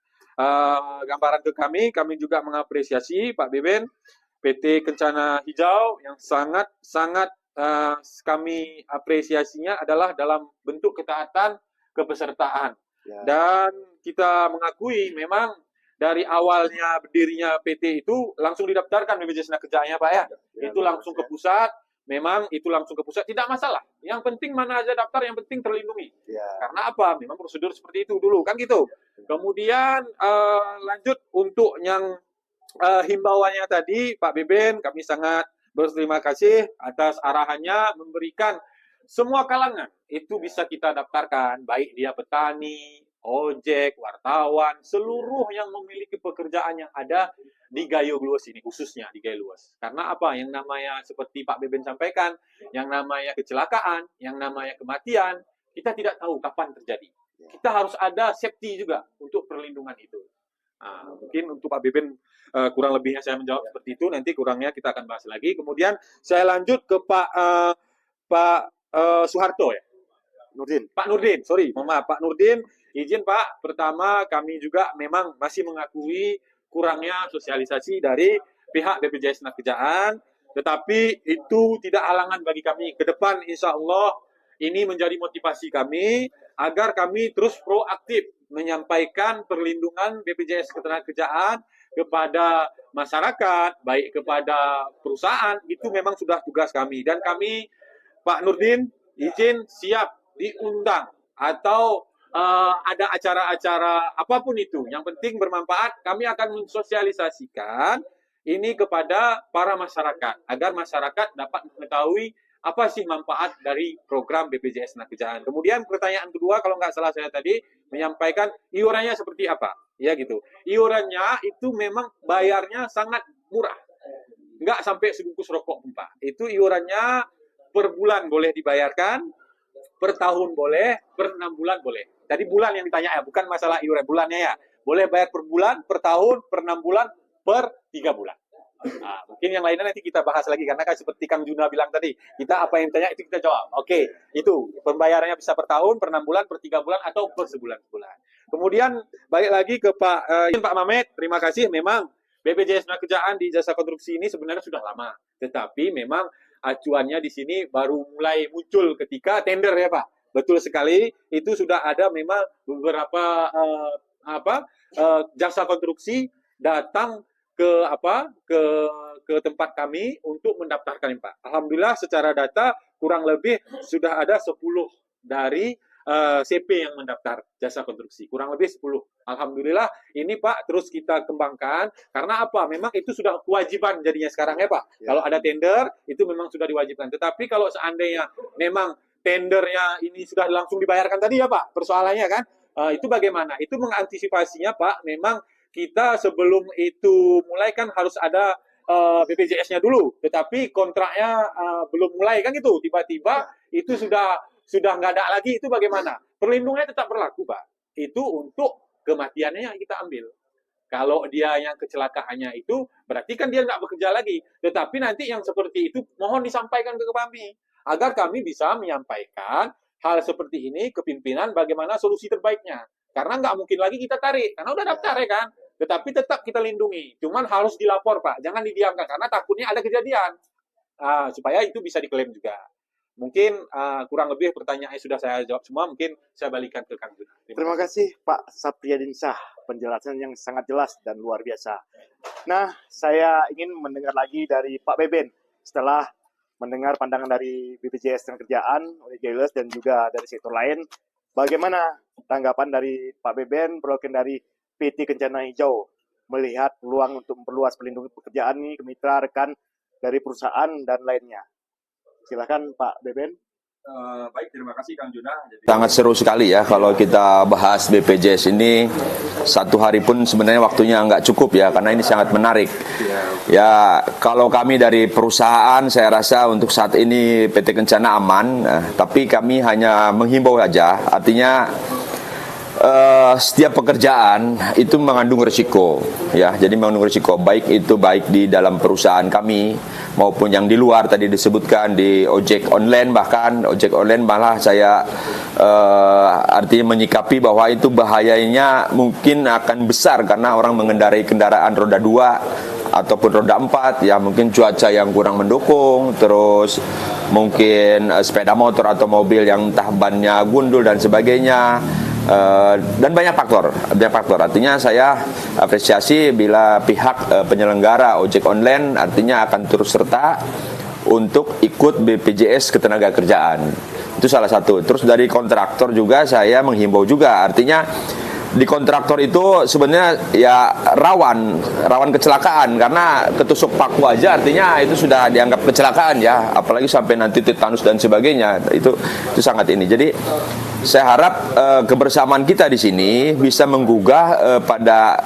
gambaran ke kami. Kami juga mengapresiasi Pak Beben, PT Kencana Hijau yang sangat kami apresiasinya adalah dalam bentuk ketaatan kepesertaan. Dan kita mengakui memang dari awalnya berdirinya PT itu langsung didaftarkan BPJS Ketenagakerjaannya Pak ya. Itu langsung ke pusat, memang itu langsung ke pusat, tidak masalah. Yang penting mana aja daftar, yang penting terlindungi. Karena apa? Memang prosedur seperti itu dulu, kan gitu. Kemudian lanjut untuk yang himbauannya tadi Pak Beben, kami sangat berterima kasih atas arahannya memberikan semua kalangan itu bisa kita daftarkan, baik dia petani, ojek, wartawan, seluruh yang memiliki pekerjaan yang ada di Gayo Luas ini, khususnya di Gayo Luas. Karena apa? Yang namanya seperti Pak Beben sampaikan, yang namanya kecelakaan, yang namanya kematian, kita tidak tahu kapan terjadi. Kita harus ada safety juga untuk perlindungan itu. Mungkin untuk Pak Beben kurang lebihnya saya menjawab seperti itu, nanti kurangnya kita akan bahas lagi. Kemudian saya lanjut ke Pak Soeharto ya. Pak Nurdin, mohon maaf Pak Nurdin, izin Pak, pertama kami juga memang masih mengakui kurangnya sosialisasi dari pihak BPJS Ketenagakerjaan, tetapi itu tidak halangan bagi kami. Ke depan insya Allah ini menjadi motivasi kami agar kami terus proaktif menyampaikan perlindungan BPJS Ketenagakerjaan kepada masyarakat, baik kepada perusahaan, itu memang sudah tugas kami. Dan kami, Pak Nurdin, izin siap diundang atau ada acara-acara apapun itu, yang penting bermanfaat, kami akan mensosialisasikan ini kepada para masyarakat, agar masyarakat dapat mengetahui apa sih manfaat dari program BPJS Ketenagakerjaan. Kemudian pertanyaan kedua, kalau nggak salah saya tadi menyampaikan iurannya seperti apa, ya gitu. Iurannya itu memang bayarnya sangat murah, nggak sampai sebungkus rokok Pak. Itu iurannya per bulan boleh dibayarkan, per tahun boleh, per 6 bulan boleh. Tadi bulan yang ditanya ya, bukan masalah iuran bulannya ya. Boleh bayar per bulan, per tahun, per 6 bulan, per 3 bulan. Mungkin yang lainnya nanti kita bahas lagi, karena kan seperti Kang Juna bilang tadi, kita apa yang ditanya itu kita jawab. Oke, itu pembayarannya bisa per tahun, per 6 bulan, per 3 bulan, atau per sebulan-sebulan. Kemudian balik lagi ke Pak Mamet, terima kasih. Memang BPJS Ketenagakerjaan di jasa konstruksi ini sebenarnya sudah lama, tetapi memang acuannya di sini baru mulai muncul ketika tender ya Pak. Betul sekali, itu sudah ada memang beberapa jasa konstruksi datang ke tempat kami untuk mendaftarkan Pak. Alhamdulillah secara data kurang lebih sudah ada 10 dari CP yang mendaftar jasa konstruksi, kurang lebih 10. Alhamdulillah ini Pak terus kita kembangkan, karena apa? Memang itu sudah kewajiban jadinya sekarang ya Pak. Kalau ada tender itu memang sudah diwajibkan. Tetapi kalau seandainya memang tendernya ini sudah langsung dibayarkan tadi ya Pak, persoalannya kan, itu bagaimana? Itu mengantisipasinya Pak, memang kita sebelum itu mulai kan harus ada BPJS-nya dulu, tetapi kontraknya belum mulai kan gitu. Tiba-tiba itu sudah nggak ada lagi, itu bagaimana? Perlindungannya tetap berlaku, Pak. Itu untuk kematiannya yang kita ambil. Kalau dia yang kecelakaannya itu, berarti kan dia nggak bekerja lagi. Tetapi nanti yang seperti itu mohon disampaikan ke kami, agar kami bisa menyampaikan hal seperti ini ke pimpinan bagaimana solusi terbaiknya. Karena nggak mungkin lagi kita tarik, karena udah daftar ya kan. Tetapi tetap kita lindungi. Cuman harus dilapor, Pak. Jangan didiamkan, karena takutnya ada kejadian. Supaya itu bisa diklaim juga. Mungkin kurang lebih pertanyaannya sudah saya jawab semua. Mungkin saya balikan ke Kang Juna.
Terima kasih Pak Sapriyadinsah, penjelasan yang sangat jelas dan luar biasa. Nah, saya ingin mendengar lagi dari Pak Beben setelah mendengar pandangan dari BPJS Ketenagakerjaan, oleh Jailers dan juga dari sektor lain. Bagaimana tanggapan dari Pak Beben, perwakilan dari PT Kencana Hijau, melihat peluang untuk memperluas pelindungan pekerjaan ini ke mitra rekan dari perusahaan dan lainnya? Silakan Pak Beben.
Baik, terima kasih Kang Juna.
Sangat seru sekali ya kalau kita bahas BPJS ini. Satu hari pun sebenarnya waktunya nggak cukup ya, karena ini sangat menarik. Ya, kalau kami dari perusahaan, saya rasa untuk saat ini PT Kencana aman, tapi kami hanya menghimbau saja. Artinya setiap pekerjaan itu mengandung risiko, ya. Jadi mengandung risiko, baik di dalam perusahaan kami maupun yang di luar. Tadi disebutkan di ojek online, bahkan ojek online malah saya artinya menyikapi bahwa itu bahayanya mungkin akan besar karena orang mengendarai kendaraan roda 2 ataupun roda 4, ya mungkin cuaca yang kurang mendukung, terus mungkin sepeda motor atau mobil yang entah bannya gundul dan sebagainya. Dan banyak faktor. Artinya saya apresiasi bila pihak penyelenggara ojek online artinya akan turut serta untuk ikut BPJS Ketenagakerjaan. Itu salah satu. Terus dari kontraktor juga saya menghimbau juga, artinya di kontraktor itu sebenarnya ya rawan kecelakaan, karena ketusuk paku aja artinya itu sudah dianggap kecelakaan ya, apalagi sampai nanti tetanus dan sebagainya. Itu sangat ini. Jadi saya harap kebersamaan kita di sini bisa menggugah pada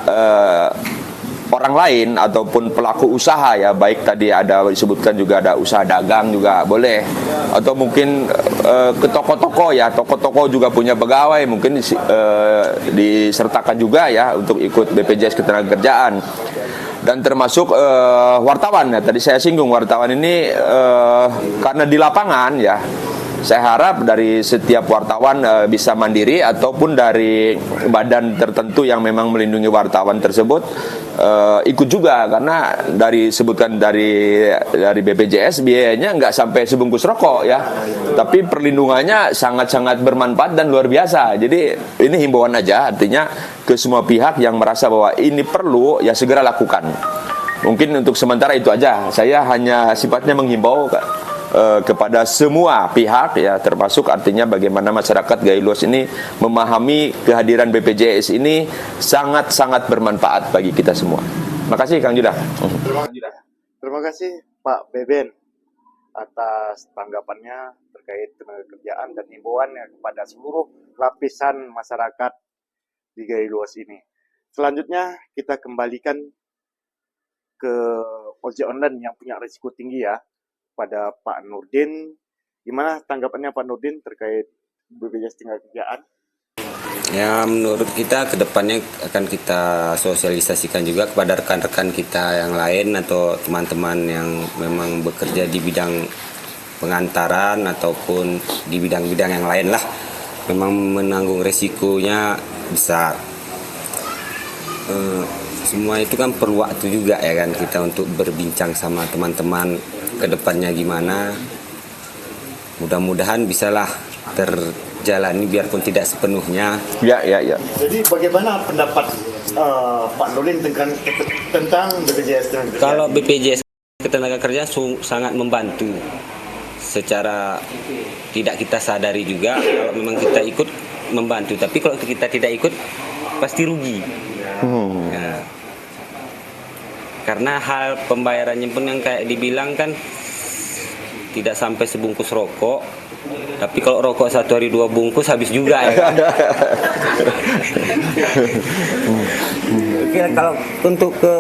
orang lain ataupun pelaku usaha, ya, baik tadi ada disebutkan juga ada usaha dagang juga boleh, atau mungkin ke toko-toko, ya, toko-toko juga punya pegawai, mungkin disertakan juga ya untuk ikut BPJS Ketenagakerjaan. Dan termasuk wartawan, ya, tadi saya singgung wartawan ini karena di lapangan, ya, saya harap dari setiap wartawan bisa mandiri ataupun dari badan tertentu yang memang melindungi wartawan tersebut ikut juga, karena sebutkan dari BPJS biayanya nggak sampai sebungkus rokok, ya, tapi perlindungannya sangat-sangat bermanfaat dan luar biasa. Jadi ini himbauan aja, artinya ke semua pihak yang merasa bahwa ini perlu, ya segera lakukan. Mungkin untuk sementara itu aja, saya hanya sifatnya menghimbau kepada semua pihak, ya, termasuk artinya bagaimana masyarakat Gailuos ini memahami kehadiran BPJS ini sangat-sangat bermanfaat bagi kita semua. Terima kasih Kang Judah.
Terima kasih Pak Beben atas tanggapannya terkait ketenagakerjaan dan himbauannya kepada seluruh lapisan masyarakat di Gailuos ini. Selanjutnya kita kembalikan ke ojek online yang punya risiko tinggi, ya, pada Pak Nurdin. Gimana tanggapannya Pak Nurdin terkait BPJS Ketenagakerjaan?
Ya, menurut kita kedepannya akan kita sosialisasikan juga kepada rekan-rekan kita yang lain atau teman-teman yang memang bekerja di bidang pengantaran ataupun di bidang-bidang yang lain lah, memang menanggung resikonya besar. Semua itu kan perlu waktu juga, ya kan, kita untuk berbincang sama teman-teman ke depannya gimana. Mudah-mudahan bisalah terjalani biarpun tidak sepenuhnya.
Ya.
Jadi bagaimana pendapat Pak Nurdin tentang BPJS Ketenagakerjaan?
Kalau BPJS Ketenagakerjaan sangat membantu secara tidak kita sadari juga. Kalau memang kita ikut membantu, tapi kalau kita tidak ikut pasti rugi. Ya. Karena hal pembayarannya pun yang kayak dibilang kan tidak sampai sebungkus rokok, Tapi kalau rokok satu hari 2 bungkus habis juga ya kan? Oke, kalau untuk ke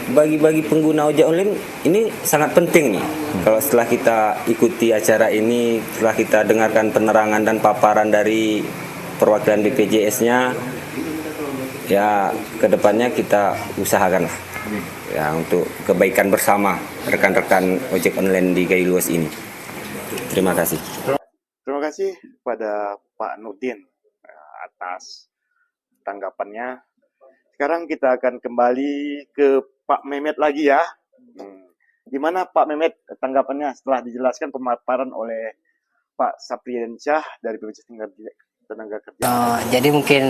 bagi-bagi pengguna ojek online ini sangat penting nih. Kalau setelah kita ikuti acara ini, setelah kita dengarkan penerangan dan paparan dari perwakilan BPJS-nya, ya kedepannya kita usahakan ya untuk kebaikan bersama rekan-rekan ojek online di Gayo Luas ini. Terima kasih.
Terima kasih pada Pak Nurdin atas tanggapannya. Sekarang kita akan kembali ke Pak Mehmet lagi ya. Gimana Pak Mehmet tanggapannya setelah dijelaskan pemaparan oleh Pak Sapriansyah dari BPJS Tenaga Kerja?
Jadi mungkin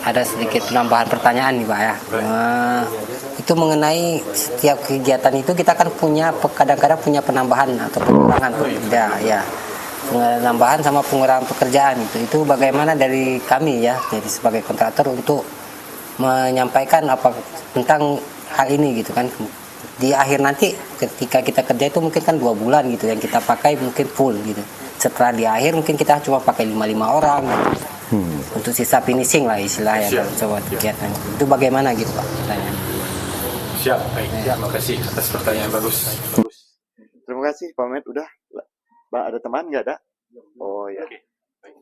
ada sedikit penambahan pertanyaan nih Pak ya. Itu mengenai setiap kegiatan itu kita kan punya kadang-kadang punya penambahan atau pengurangan pekerja ya. Penambahan sama pengurangan pekerjaan itu bagaimana dari kami ya, jadi sebagai kontraktor untuk menyampaikan apa tentang hal ini gitu kan. Di akhir nanti ketika kita kerja itu mungkin kan 2 bulan gitu yang kita pakai mungkin full gitu. Setelah di akhir mungkin kita cuma pakai 5 orang gitu. Untuk sisa finishing lah istilahnya dalam sebuah kegiatan. Itu bagaimana gitu Pak pertanyaan?
Siap, baik. Terima kasih atas pertanyaan bagus.
Terima kasih Pak Mehmet. Udah, Mbak ada teman nggak ada? Oh ya.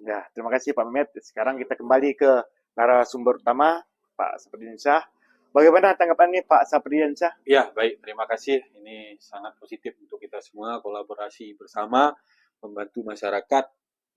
Ya, terima kasih Pak Mehmet. Sekarang kita kembali ke narasumber utama Pak Sapriansyah. Bagaimana tanggapannya Pak Sapriansyah?
Ya, baik. Terima kasih. Ini sangat positif untuk kita semua kolaborasi bersama membantu masyarakat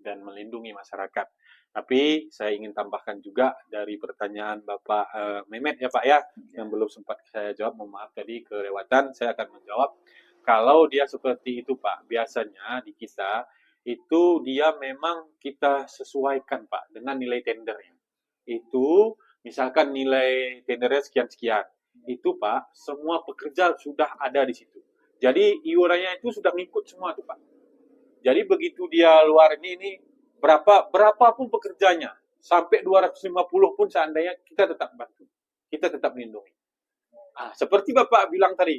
dan melindungi masyarakat. Tapi saya ingin tambahkan juga dari pertanyaan Bapak Mehmet ya Pak ya, yang belum sempat saya jawab, mohon maaf tadi kelewatan, saya akan menjawab. Kalau dia seperti itu Pak, biasanya di kita itu dia memang kita sesuaikan Pak dengan nilai tendernya. Itu misalkan nilai tendernya sekian-sekian, itu Pak, semua pekerja sudah ada di situ. Jadi iurannya itu sudah ngikut semua tuh Pak. Jadi begitu dia luar ini berapapun pekerjanya, sampai 250 pun seandainya kita tetap bantu, kita tetap melindungi. Seperti Bapak bilang tadi,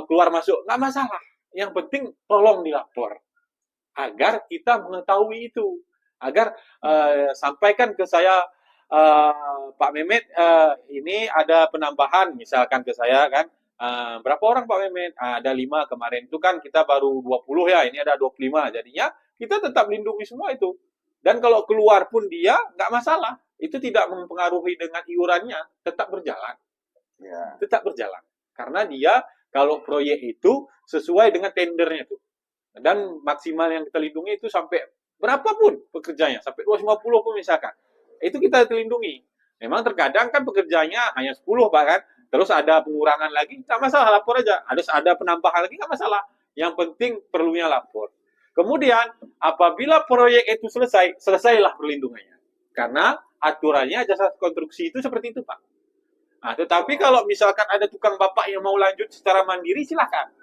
keluar masuk nggak masalah. Yang penting tolong dilapor agar kita mengetahui itu, agar sampaikan ke saya Pak Mehmet, ini ada penambahan misalkan ke saya kan. Berapa orang Pak Mehmet? Ada 5 kemarin itu kan kita baru 20 ya, ini ada 25. Jadinya kita tetap lindungi semua itu. Dan kalau keluar pun dia nggak masalah. Itu tidak mempengaruhi dengan iurannya, tetap berjalan.
Ya.
Tetap berjalan. Karena dia kalau proyek itu sesuai dengan tendernya tuh. Dan maksimal yang kita lindungi itu sampai berapapun pekerjanya, sampai 250 pun misalkan. Itu kita terlindungi. Memang terkadang kan pekerjanya hanya 10 bahkan. Terus ada pengurangan lagi, nggak masalah, lapor aja. Ada penambahan lagi, nggak masalah. Yang penting perlunya lapor. Kemudian, apabila proyek itu selesai, selesailah perlindungannya. Karena aturannya jasa konstruksi itu seperti itu, Pak. Tetapi kalau misalkan ada tukang bapak yang mau lanjut secara mandiri, silakan.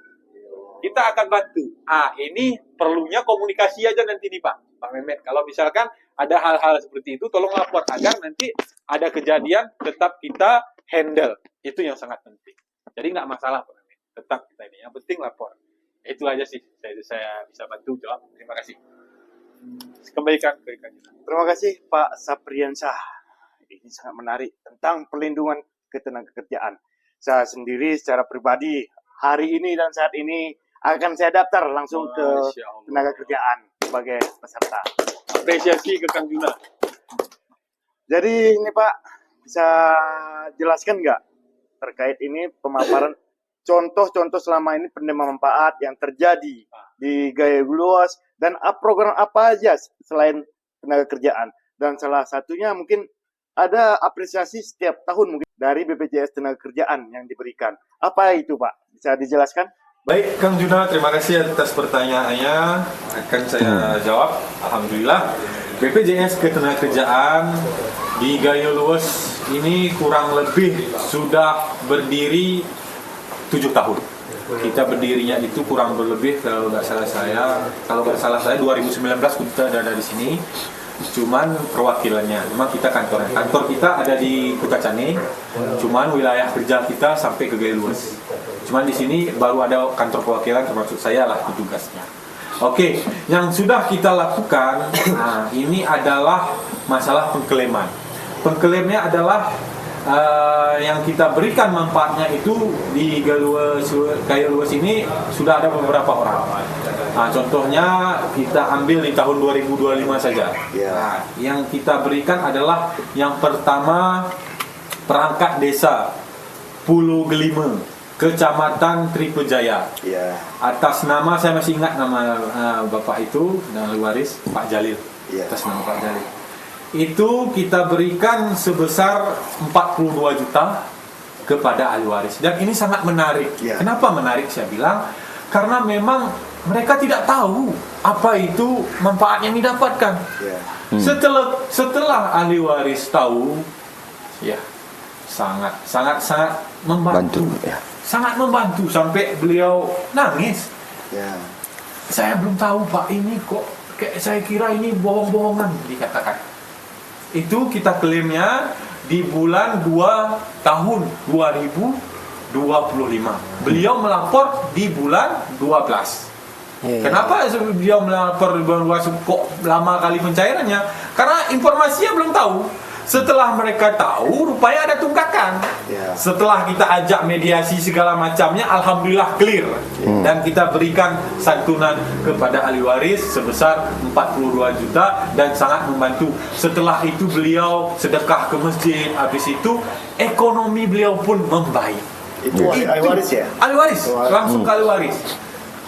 Kita akan bantu. Ini perlunya komunikasi aja nanti nih, Pak Mehmet. Kalau misalkan ada hal-hal seperti itu, tolong lapor agar nanti ada kejadian tetap kita handle. Itu yang sangat penting. Jadi nggak masalah, Pak Mehmet. Tetap kita ini. Yang penting lapor. Itu aja sih. Saya bisa bantu jawab. Terima kasih. Kembalikan.
Terima kasih Pak Sapriansyah. Ini sangat menarik tentang perlindungan ketenagakerjaan. Saya sendiri secara pribadi hari ini dan saat ini akan saya daftar langsung ke tenaga kerjaan sebagai peserta.
Apresiasi ke Kang Juna.
Jadi ini Pak, bisa jelaskan nggak terkait ini pemaparan contoh-contoh selama ini penerima manfaat yang terjadi di Gayo Luas dan program apa aja selain tenaga kerjaan, dan salah satunya mungkin ada apresiasi setiap tahun mungkin dari BPJS Tenaga Kerjaan yang diberikan. Apa itu Pak? Bisa dijelaskan?
Baik, Kang Juna, terima kasih atas pertanyaannya. Akan saya jawab. Alhamdulillah, BPJS Ketenagakerjaan di Gayo Luas ini kurang lebih sudah berdiri 7 tahun. Kita berdirinya itu kurang lebih kalau nggak salah saya 2019 kita ada di sini. Cuman perwakilannya, memang kita kantor kita ada di Kutacani, cuman wilayah kerja kita sampai ke Gayo Luas. Cuman di sini baru ada kantor perwakilan, termasuk saya lah petugasnya. Oke, yang sudah kita lakukan, nah, ini adalah masalah pengklaiman. Pengklaimnya adalah yang kita berikan manfaatnya itu di Gayo Luas ini sudah ada beberapa orang. Nah, contohnya kita ambil di tahun 2025 saja. Nah, yang kita berikan adalah yang pertama perangkat desa Pulau Gelima, Kecamatan Tripejaya. Atas nama, saya masih ingat nama bapak itu, ahli waris Pak Jalil. Atas nama Pak Jalil. Itu kita berikan sebesar 42 juta kepada ahli waris. Dan ini sangat menarik. Kenapa menarik saya bilang? Karena memang mereka tidak tahu apa itu manfaat yang didapatkan. Setelah ahli waris tahu, ya sangat membantu. Sangat membantu sampai beliau nangis. Saya belum tahu Pak, ini kok kayak saya kira ini bohong-bohongan, dikatakan. Itu kita klaimnya di bulan 2 tahun 2025. Beliau melapor di bulan 12. Kenapa beliau melapor di bulan 12 kok lama kali pencairannya? Karena informasinya belum tahu. Setelah mereka tahu, rupanya ada tunggakan. Setelah kita ajak mediasi segala macamnya, alhamdulillah clear. Dan kita berikan santunan kepada ahli waris sebesar 42 juta dan sangat membantu. Setelah itu beliau sedekah ke masjid. Habis itu ekonomi beliau pun membaik.
Itu ahli waris ya?
Ahli waris, langsung ke ahli waris.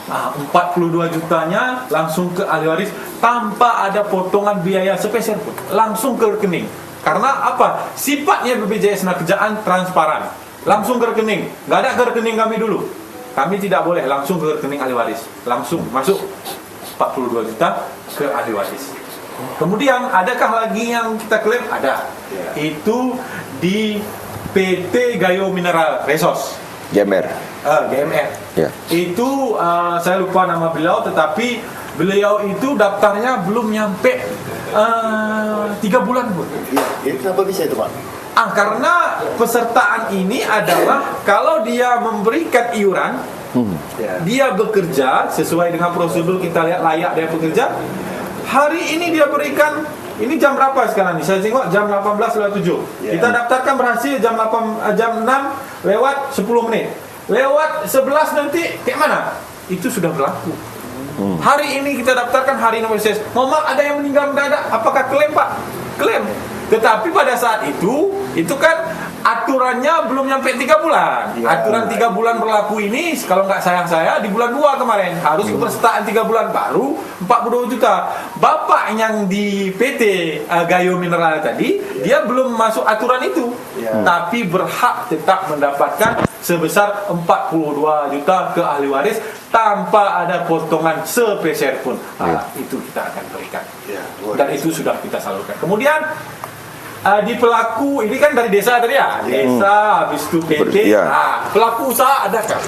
Nah, 42 jutanya langsung ke ahli waris tanpa ada potongan biaya sepeser pun, langsung ke rekening. Karena apa? Sifatnya BPJS Ketenagakerjaan transparan, langsung ke rekening. Nggak ada ke rekening kami dulu. Kami tidak boleh langsung ke rekening ahli waris, langsung masuk 42 juta ke ahli waris. Kemudian adakah lagi yang kita klaim? Ada. Itu di PT Gayo Mineral Resource.
GMR.
GMR. Itu saya lupa nama beliau, tetapi beliau itu daftarnya belum nyampe 3 bulan pun.
Itu kenapa bisa itu Pak?
Karena pesertaan ini adalah kalau dia memberikan iuran, dia bekerja sesuai dengan prosedur, kita lihat layak dia bekerja. Hari ini dia berikan, ini jam berapa sekarang nih? Saya tengok jam 18.07. Kita daftarkan berhasil jam 6 lewat 10 menit. Lewat 11 nanti kayak mana? Itu sudah berlaku. Hari ini kita daftarkan, hari ini proses. Mohon maaf, ada yang meninggal mendadak. Apakah klaim Pak? Klaim. Tetapi pada saat itu kan aturannya belum nyampe 3 bulan. Aturan 3 bulan berlaku ini, kalau nggak saya di bulan 2 kemarin. Harus kepesertaan 3 bulan baru 42 juta. Bapak yang di PT Gayo Mineral tadi, dia belum masuk aturan itu. Tapi berhak tetap mendapatkan sebesar 42 juta ke ahli waris tanpa ada potongan sepeser pun. Itu kita akan berikan. Dan itu sudah kita salurkan. Kemudian di pelaku ini kan dari desa tadi ya, desa, habis itu PT. Pelaku usaha ada kan?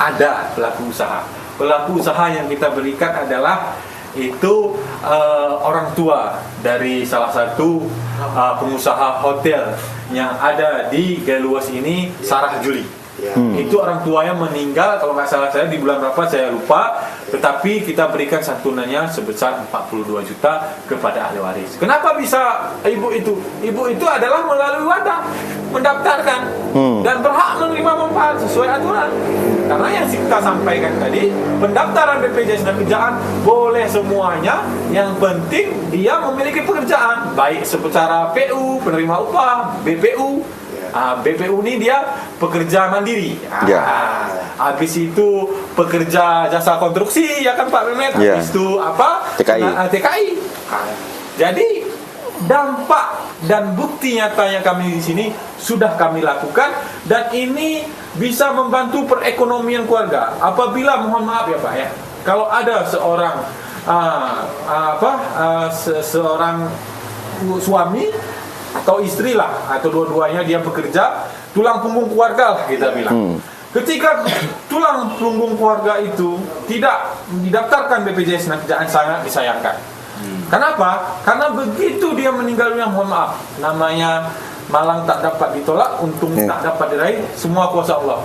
Ada pelaku usaha. Pelaku usaha yang kita berikan adalah itu orang tua dari salah satu pengusaha hotel yang ada di Gayo Luas ini, Sarah Juli. Itu orang tuanya meninggal kalau nggak salah saya di bulan berapa saya lupa, tetapi kita berikan santunannya sebesar 42 juta kepada ahli waris. Kenapa bisa ibu itu? Ibu itu adalah melalui wadah mendaftarkan dan berhak menerima manfaat sesuai aturan. Karena yang kita sampaikan tadi, pendaftaran BPJS Ketenagakerjaan boleh semuanya, yang penting dia memiliki pekerjaan, baik secara PU, penerima upah, BPU. BPU ini dia pekerja mandiri. Habis itu pekerja jasa konstruksi, ya kan Pak Mehmet. Habis itu apa? TKI. Jadi dampak dan bukti nyatanya kami di sini sudah kami lakukan, dan ini bisa membantu perekonomian keluarga. Apabila, mohon maaf ya Pak ya, kalau ada seorang seorang suami atau istri lah, atau dua-duanya dia bekerja, tulang punggung keluarga lah kita bilang. Ketika tulang punggung keluarga itu tidak didaftarkan BPJS Ketenagakerjaan, sangat disayangkan. Kenapa? Karena begitu dia meninggal dunia, mohon maaf, namanya malang tak dapat ditolak, untung tak dapat diraih, semua kuasa Allah.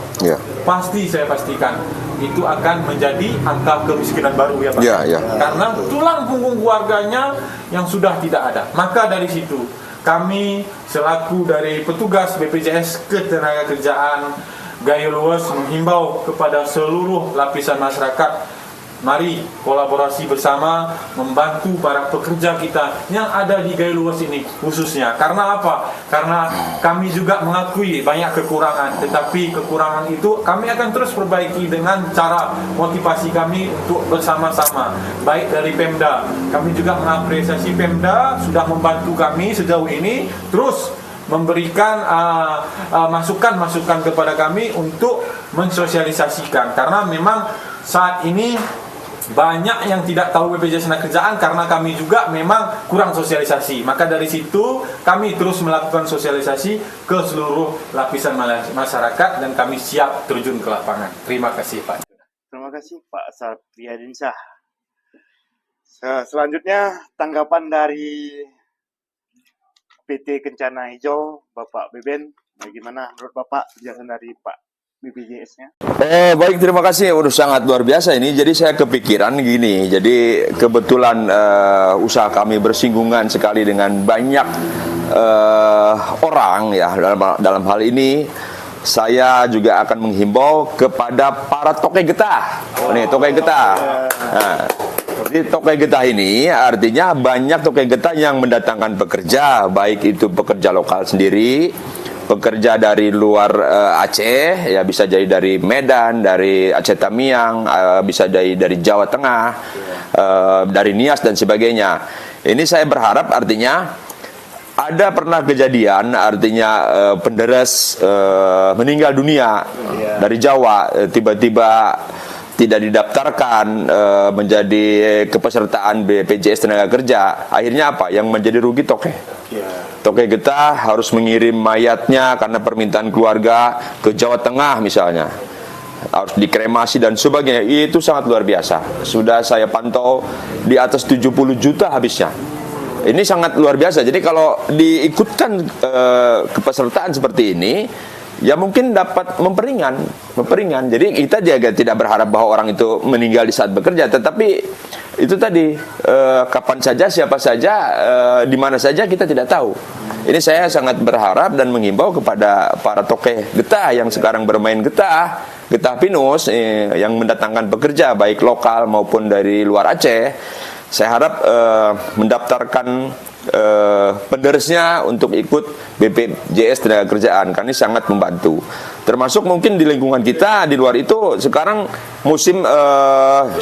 Pasti saya pastikan itu akan menjadi angka kemiskinan baru ya Pak.
Ya.
Karena tulang punggung keluarganya yang sudah tidak ada. Maka dari situ kami selaku dari petugas BPJS Ketenagakerjaan Gayo Luas menghimbau kepada seluruh lapisan masyarakat, mari kolaborasi bersama membantu para pekerja kita yang ada di Gayo Luas ini khususnya. Karena apa? Karena kami juga mengakui banyak kekurangan, tetapi kekurangan itu kami akan terus perbaiki dengan cara motivasi kami untuk bersama-sama. Baik dari Pemda, kami juga mengapresiasi Pemda sudah membantu kami sejauh ini, terus memberikan masukan-masukan kepada kami untuk mensosialisasikan. Karena memang saat ini banyak yang tidak tahu BPJS Ketenagakerjaan karena kami juga memang kurang sosialisasi. Maka dari situ kami terus melakukan sosialisasi ke seluruh lapisan masyarakat dan kami siap terjun ke lapangan. Terima kasih Pak.
Terima kasih Pak Sapriadinsah. Selanjutnya tanggapan dari PT Kencana Hijau, Bapak Beben. Bagaimana menurut Bapak penjelasan dari Pak BPJS-nya?
Baik, terima kasih. Udah sangat luar biasa ini. Jadi saya kepikiran gini. Jadi kebetulan usaha kami bersinggungan sekali dengan banyak orang ya. Dalam hal ini saya juga akan menghimbau kepada para tokai getah. Nih tokai getah. Nah, jadi tokai getah ini artinya banyak tokai getah yang mendatangkan pekerja, baik itu pekerja lokal sendiri, pekerja dari luar Aceh, ya bisa jadi dari Medan, dari Aceh Tamiang, bisa dari Jawa Tengah, dari Nias dan sebagainya. Ini saya berharap artinya ada pernah kejadian artinya penderes meninggal dunia dari Jawa, tiba-tiba tidak didaftarkan menjadi kepesertaan BPJS Tenaga-Kerja. Akhirnya apa? Yang menjadi rugi toke. Toke getah harus mengirim mayatnya karena permintaan keluarga ke Jawa Tengah misalnya, harus dikremasi dan sebagainya. Itu sangat luar biasa. Sudah saya pantau di atas 70 juta habisnya. Ini sangat luar biasa. Jadi kalau diikutkan kepesertaan seperti ini, ya mungkin dapat memperingan. Jadi kita juga tidak berharap bahwa orang itu meninggal di saat bekerja, tetapi itu tadi kapan saja, siapa saja, di mana saja kita tidak tahu. Ini saya sangat berharap dan menghimbau kepada para tokoh getah yang sekarang bermain getah pinus yang mendatangkan pekerja baik lokal maupun dari luar Aceh. Saya harap mendaftarkan penderesnya untuk ikut BPJS Tenaga-Kerjaan, karena ini sangat membantu. Termasuk mungkin di lingkungan kita di luar itu sekarang musim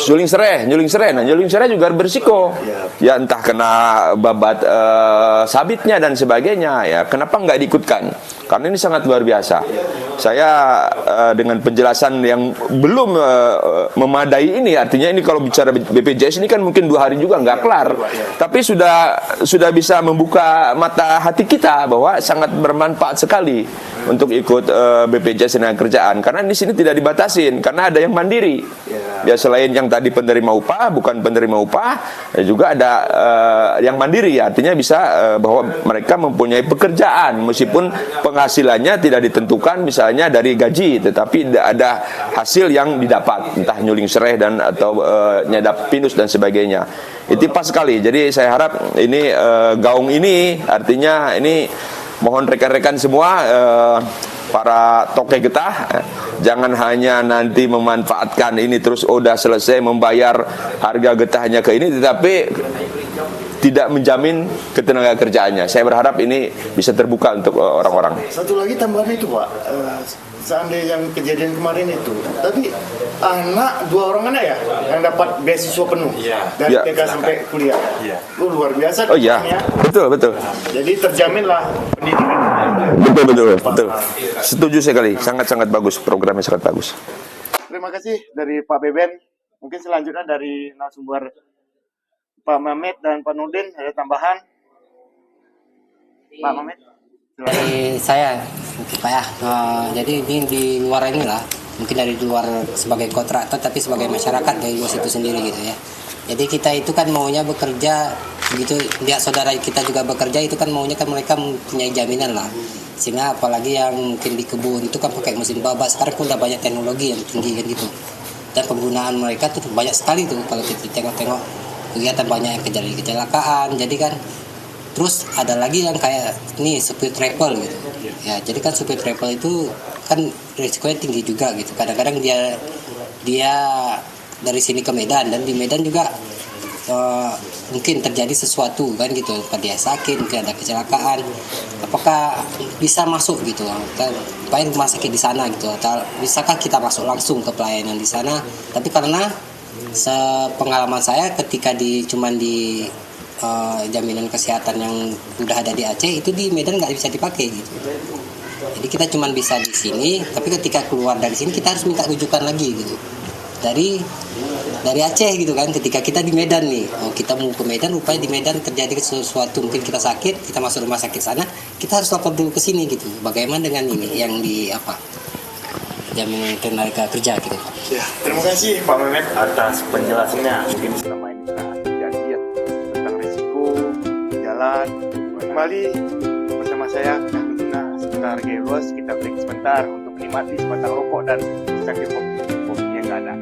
nyuling serai. Nah, nyuling serai juga berisiko. Ya entah kena babat sabitnya dan sebagainya. Ya kenapa nggak diikutkan? Karena ini sangat luar biasa. Saya dengan penjelasan yang belum memadai ini, artinya ini kalau bicara BPJS ini kan mungkin 2 hari juga nggak kelar. Tapi sudah bisa membuka mata hati kita bahwa sangat bermanfaat sekali untuk ikut BPJS Tenaga-Kerjaan, karena di sini tidak dibatasin, karena ada yang mandiri. Ya selain yang tadi penerima upah, bukan penerima upah, juga ada yang mandiri, artinya bisa bahwa mereka mempunyai pekerjaan meskipun penghasilannya tidak ditentukan misalnya dari gaji, tetapi ada hasil yang didapat, entah nyuling serai dan atau nyadap pinus dan sebagainya. Itu pas sekali. Jadi saya harap ini gaung ini artinya ini mohon rekan-rekan semua para toke getah jangan hanya nanti memanfaatkan ini terus udah selesai membayar harga getahnya ke ini, tetapi tidak menjamin ketenagakerjaannya. Saya berharap ini bisa terbuka untuk orang-orang.
Satu lagi tambahan itu Pak, seandainya yang kejadian kemarin itu, tadi anak 2 orang anak ya yang dapat beasiswa penuh dari TK sampai kuliah. Luar biasa.
Oh iya, betul.
Jadi terjaminlah pendidikan.
Betul. Setuju sekali, sangat bagus, programnya sangat bagus.
Terima kasih dari Pak Beben. Mungkin selanjutnya dari narasumber Pak Mamet dan Pak Nurdin ada tambahan. Pak Mamet.
Dari saya, Pak ya. Jadi ini di luar inilah, mungkin dari luar sebagai kontraktor, tapi sebagai masyarakat dari luas itu sendiri gitu ya. Jadi kita itu kan maunya bekerja, begitu lihat saudara kita juga bekerja itu kan maunya kan mereka mempunyai jaminan lah. Sehingga apalagi yang mungkin di kebun itu kan pakai mesin babak, sekarang pun udah banyak teknologi yang tinggi kan gitu. dan penggunaan mereka tuh banyak sekali tuh kalau kita tengok-tengok kegiatan banyak yang kecelakaan. Jadi kan terus ada lagi yang kayak nih speed travel gitu ya. Jadi kan speed travel itu kan risikonya tinggi juga gitu. Kadang-kadang dia dari sini ke Medan, dan di Medan juga mungkin terjadi sesuatu kan gitu, dia sakit, mungkin ada kecelakaan, apakah bisa masuk gitu kan rumah sakit di sana gitu, atau bisakah kita masuk langsung ke pelayanan di sana. Tapi karena sepengalaman saya ketika cuman di jaminan kesehatan yang udah ada di Aceh, itu di Medan nggak bisa dipakai gitu. Jadi kita cuman bisa di sini, tapi ketika keluar dari sini kita harus minta rujukan lagi gitu dari Aceh gitu kan. Ketika kita di Medan nih, kita mau ke Medan, rupanya di Medan terjadi sesuatu, mungkin kita sakit, kita masuk rumah sakit sana, kita harus lapor dulu ke sini gitu. Bagaimana dengan ini yang di jaminan tenaga kerja gitu.
Ya, terima kasih Pak Mehmet atas penjelasannya. Mungkin selama ini kita jadi tentang risiko jalan. Kembali bersama saya Kang Juna seputar Gelos. Kita break sebentar untuk menikmati sebatang rokok dan sakit kopi yang nggak ada.